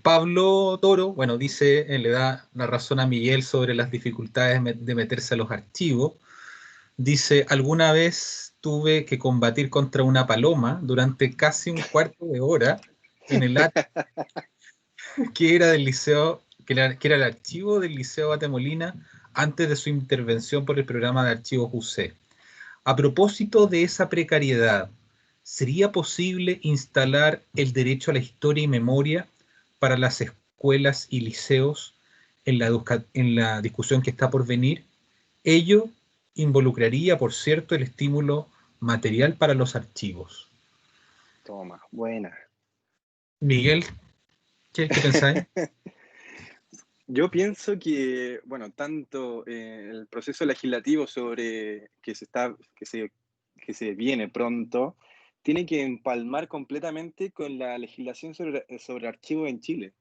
Pablo Toro, bueno, dice, le da la razón a Miguel sobre las dificultades de meterse a los archivos. Dice, alguna vez tuve que combatir contra una paloma durante casi un cuarto de hora en el que era del liceo, que era el archivo del Liceo Batemolina antes de su intervención por el programa de archivos UC. A propósito de esa precariedad, ¿sería posible instalar el derecho a la historia y memoria para las escuelas y liceos en la discusión que está por venir? Ello involucraría, por cierto, el estímulo material para los archivos. Toma, buena. Miguel, ¿qué pensáis? Yo pienso que, bueno, tanto el proceso legislativo sobre que se viene pronto, tiene que empalmar completamente con la legislación sobre archivos en Chile,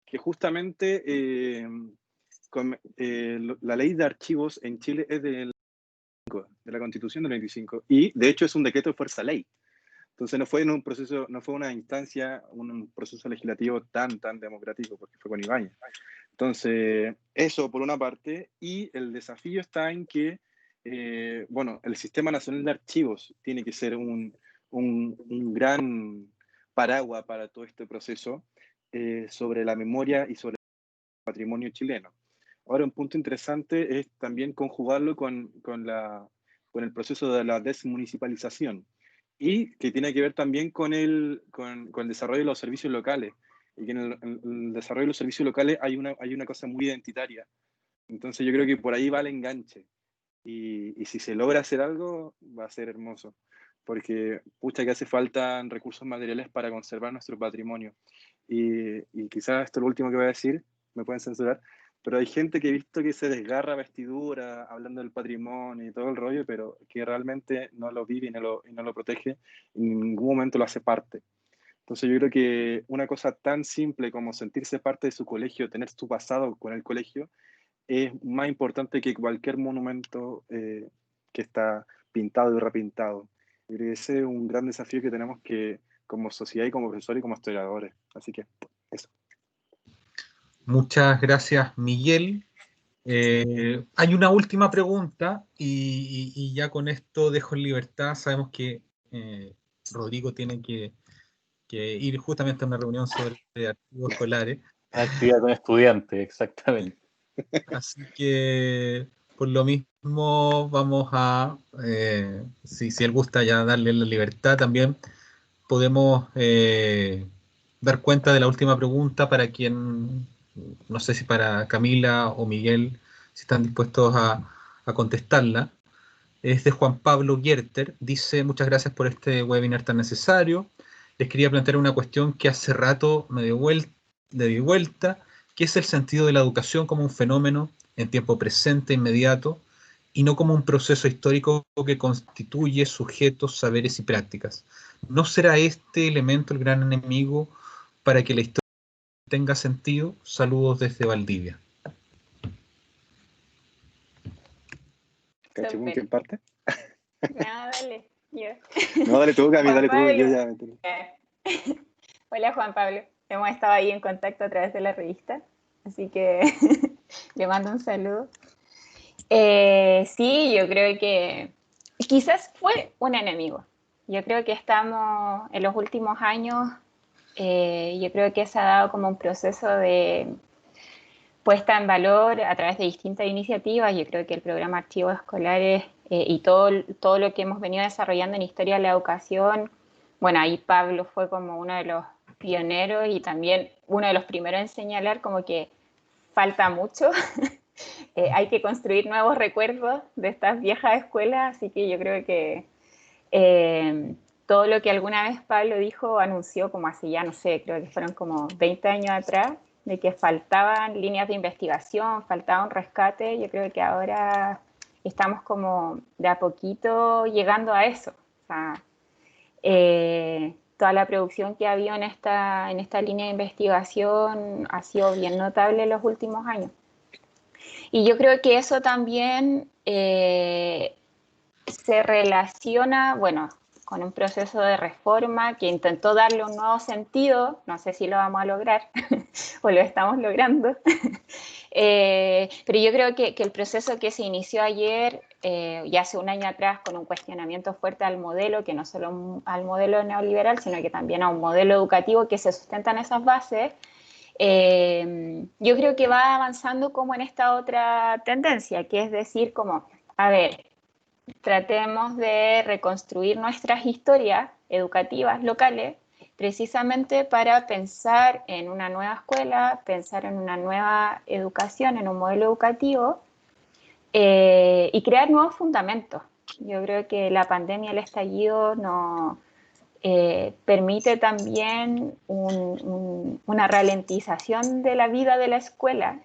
que justamente la ley de archivos en Chile es de la Constitución del 25, y de hecho es un decreto de fuerza ley. Entonces no fue en un proceso, no fue una instancia, un proceso legislativo tan democrático, porque fue con Ibáñez. Entonces, eso por una parte, y el desafío está en que, bueno, el Sistema Nacional de Archivos tiene que ser un gran paraguas para todo este proceso sobre la memoria y sobre el patrimonio chileno. Ahora, un punto interesante es también conjugarlo con el proceso de la desmunicipalización, y que tiene que ver también con el desarrollo de los servicios locales. Y que en el desarrollo de los servicios locales hay una cosa muy identitaria. Entonces yo creo que por ahí va el enganche. Y si se logra hacer algo, va a ser hermoso. Porque, pucha, que hace falta recursos materiales para conservar nuestro patrimonio. Y quizás esto es lo último que voy a decir, me pueden censurar, pero hay gente que he visto que se desgarra vestidura hablando del patrimonio y todo el rollo, pero que realmente no lo vive y no lo protege, en ningún momento lo hace parte. Entonces yo creo que una cosa tan simple como sentirse parte de su colegio, tener su pasado con el colegio, es más importante que cualquier monumento que está pintado y repintado. Yo creo que ese es un gran desafío que tenemos que, como sociedad y como profesores y como historiadores. Así que eso. Muchas gracias, Miguel. Hay una última pregunta y ya con esto dejo en libertad. Sabemos que Rodrigo tiene que ir justamente a una reunión sobre archivos escolares. Actividad con estudiantes, exactamente. Así que por lo mismo vamos a, si él gusta ya darle la libertad también, podemos dar cuenta de la última pregunta para quien, no sé si para Camila o Miguel, si están dispuestos a contestarla. Es de Juan Pablo Gierter. Dice, muchas gracias por este webinar tan necesario. Les quería plantear una cuestión que hace rato me di vuelta, que es el sentido de la educación como un fenómeno en tiempo presente, inmediato, y no como un proceso histórico que constituye sujetos, saberes y prácticas. ¿No será este elemento el gran enemigo para que la historia tenga sentido? Saludos desde Valdivia. ¿Cacho con qué parte? No, dale. Yo. No, dale tú, Cami, dale tú. Yo ya Hola, Juan Pablo. Hemos estado ahí en contacto a través de la revista, así que le mando un saludo. Sí, yo creo que quizás fue un enemigo. Yo creo que estamos en los últimos años, yo creo que se ha dado como un proceso de puesta en valor a través de distintas iniciativas. Yo creo que el programa Archivos Escolares y todo lo que hemos venido desarrollando en Historia de la Educación, bueno, ahí Pablo fue como uno de los pioneros y también uno de los primeros en señalar como que falta mucho. Hay que construir nuevos recuerdos de estas viejas escuelas, así que yo creo que todo lo que alguna vez Pablo dijo, anunció como hace ya, no sé, creo que fueron como 20 años atrás, de que faltaban líneas de investigación, faltaba un rescate. Yo creo que ahora estamos como de a poquito llegando a eso. O sea, toda la producción que ha habido en esta línea de investigación ha sido bien notable en los últimos años. Y yo creo que eso también se relaciona, bueno, con un proceso de reforma que intentó darle un nuevo sentido, no sé si lo vamos a lograr o lo estamos logrando, pero yo creo que el proceso que se inició ayer y hace un año atrás con un cuestionamiento fuerte al modelo, que no solo al modelo neoliberal, sino que también a un modelo educativo que se sustenta en esas bases, yo creo que va avanzando como en esta otra tendencia, que es decir, como, a ver, tratemos de reconstruir nuestras historias educativas locales precisamente para pensar en una nueva escuela, pensar en una nueva educación, en un modelo educativo y crear nuevos fundamentos. Yo creo que la pandemia, el estallido, nos permite también una ralentización de la vida de la escuela.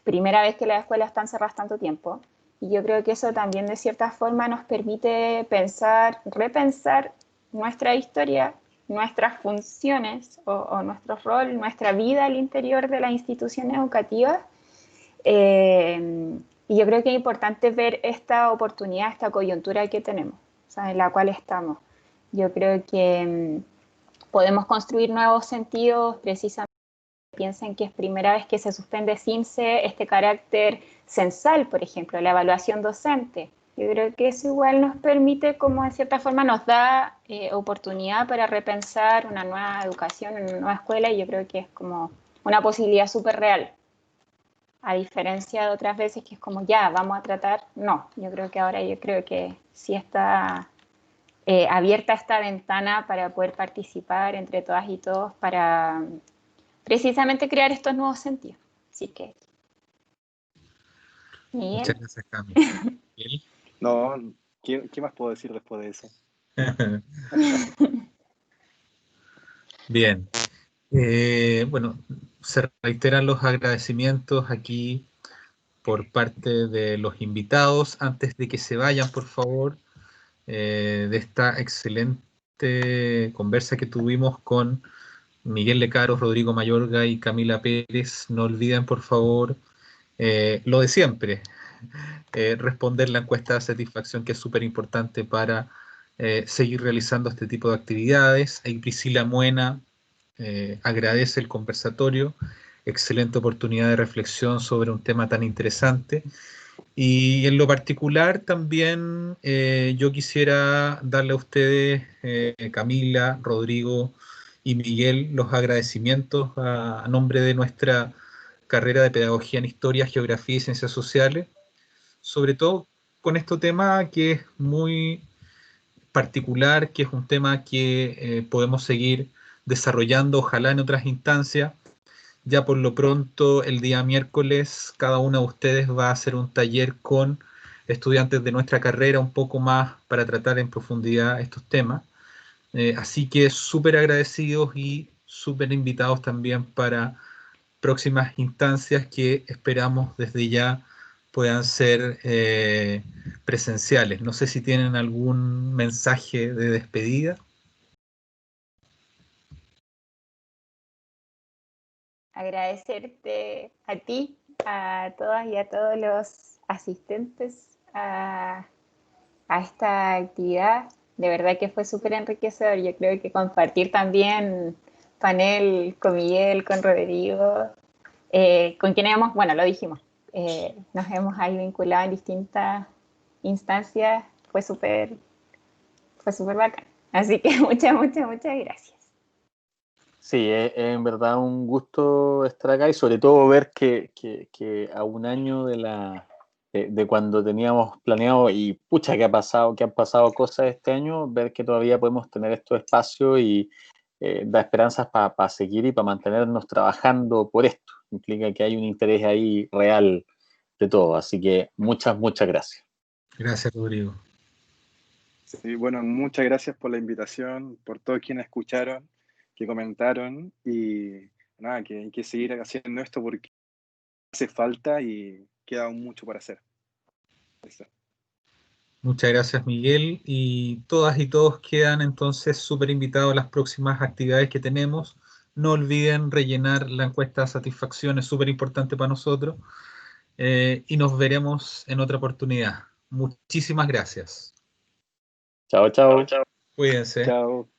Primera vez que las escuelas están cerradas tanto tiempo. Y yo creo que eso también de cierta forma nos permite pensar, repensar nuestra historia, nuestras funciones o nuestro rol, nuestra vida al interior de la institución educativa. Y yo creo que es importante ver esta oportunidad, esta coyuntura que tenemos, o sea, en la cual estamos. Yo creo que podemos construir nuevos sentidos precisamente. Piensen que es primera vez que se suspende CIMSE este carácter censal, por ejemplo, la evaluación docente. Yo creo que eso igual nos permite, como de cierta forma nos da oportunidad para repensar una nueva educación, una nueva escuela, y yo creo que es como una posibilidad súper real. A diferencia de otras veces que es como ya, vamos a tratar, no, yo creo que ahora sí está abierta esta ventana para poder participar entre todas y todos para precisamente crear estos nuevos sentidos. Así que, Miguel. Muchas gracias, Cami. No, ¿qué más puedo decir después de eso? Bien. Bueno, se reiteran los agradecimientos aquí por parte de los invitados. Antes de que se vayan, por favor, de esta excelente conversa que tuvimos con Miguel Lecaros, Rodrigo Mayorga y Camila Pérez, no olviden, por favor, lo de siempre, responder la encuesta de satisfacción, que es súper importante para seguir realizando este tipo de actividades. Y Priscila Muena agradece el conversatorio, excelente oportunidad de reflexión sobre un tema tan interesante. Y en lo particular también yo quisiera darle a ustedes, Camila, Rodrigo y Miguel, los agradecimientos a nombre de nuestra carrera de Pedagogía en Historia, Geografía y Ciencias Sociales, sobre todo con este tema que es muy particular, que es un tema que podemos seguir desarrollando, ojalá en otras instancias. Ya por lo pronto, el día miércoles, cada uno de ustedes va a hacer un taller con estudiantes de nuestra carrera, un poco más para tratar en profundidad estos temas. Así que súper agradecidos y súper invitados también para próximas instancias que esperamos desde ya puedan ser presenciales. No sé si tienen algún mensaje de despedida. Agradecerte a ti, a todas y a todos los asistentes a esta actividad. De verdad que fue súper enriquecedor. Yo creo que compartir también panel con Miguel, con Rodrigo, con quienes hemos, bueno, lo dijimos, nos hemos ahí vinculado en distintas instancias, fue súper bacán. Así que muchas gracias. Sí, es en verdad un gusto estar acá y sobre todo ver que a un año de cuando teníamos planeado y pucha que han pasado cosas este año, ver que todavía podemos tener estos espacios y da esperanzas para seguir y para mantenernos trabajando por esto. Implica que hay un interés ahí real de todo. Así que muchas gracias. Gracias, Rodrigo. Sí, bueno, muchas gracias por la invitación, por todos quienes escucharon, que comentaron y nada, que hay que seguir haciendo esto porque hace falta y queda aún mucho por hacer. Eso. Muchas gracias, Miguel. Y todas y todos quedan entonces súper invitados a las próximas actividades que tenemos. No olviden rellenar la encuesta de satisfacción, es súper importante para nosotros. Y nos veremos en otra oportunidad. Muchísimas gracias. Chao, chao. Cuídense. Chao.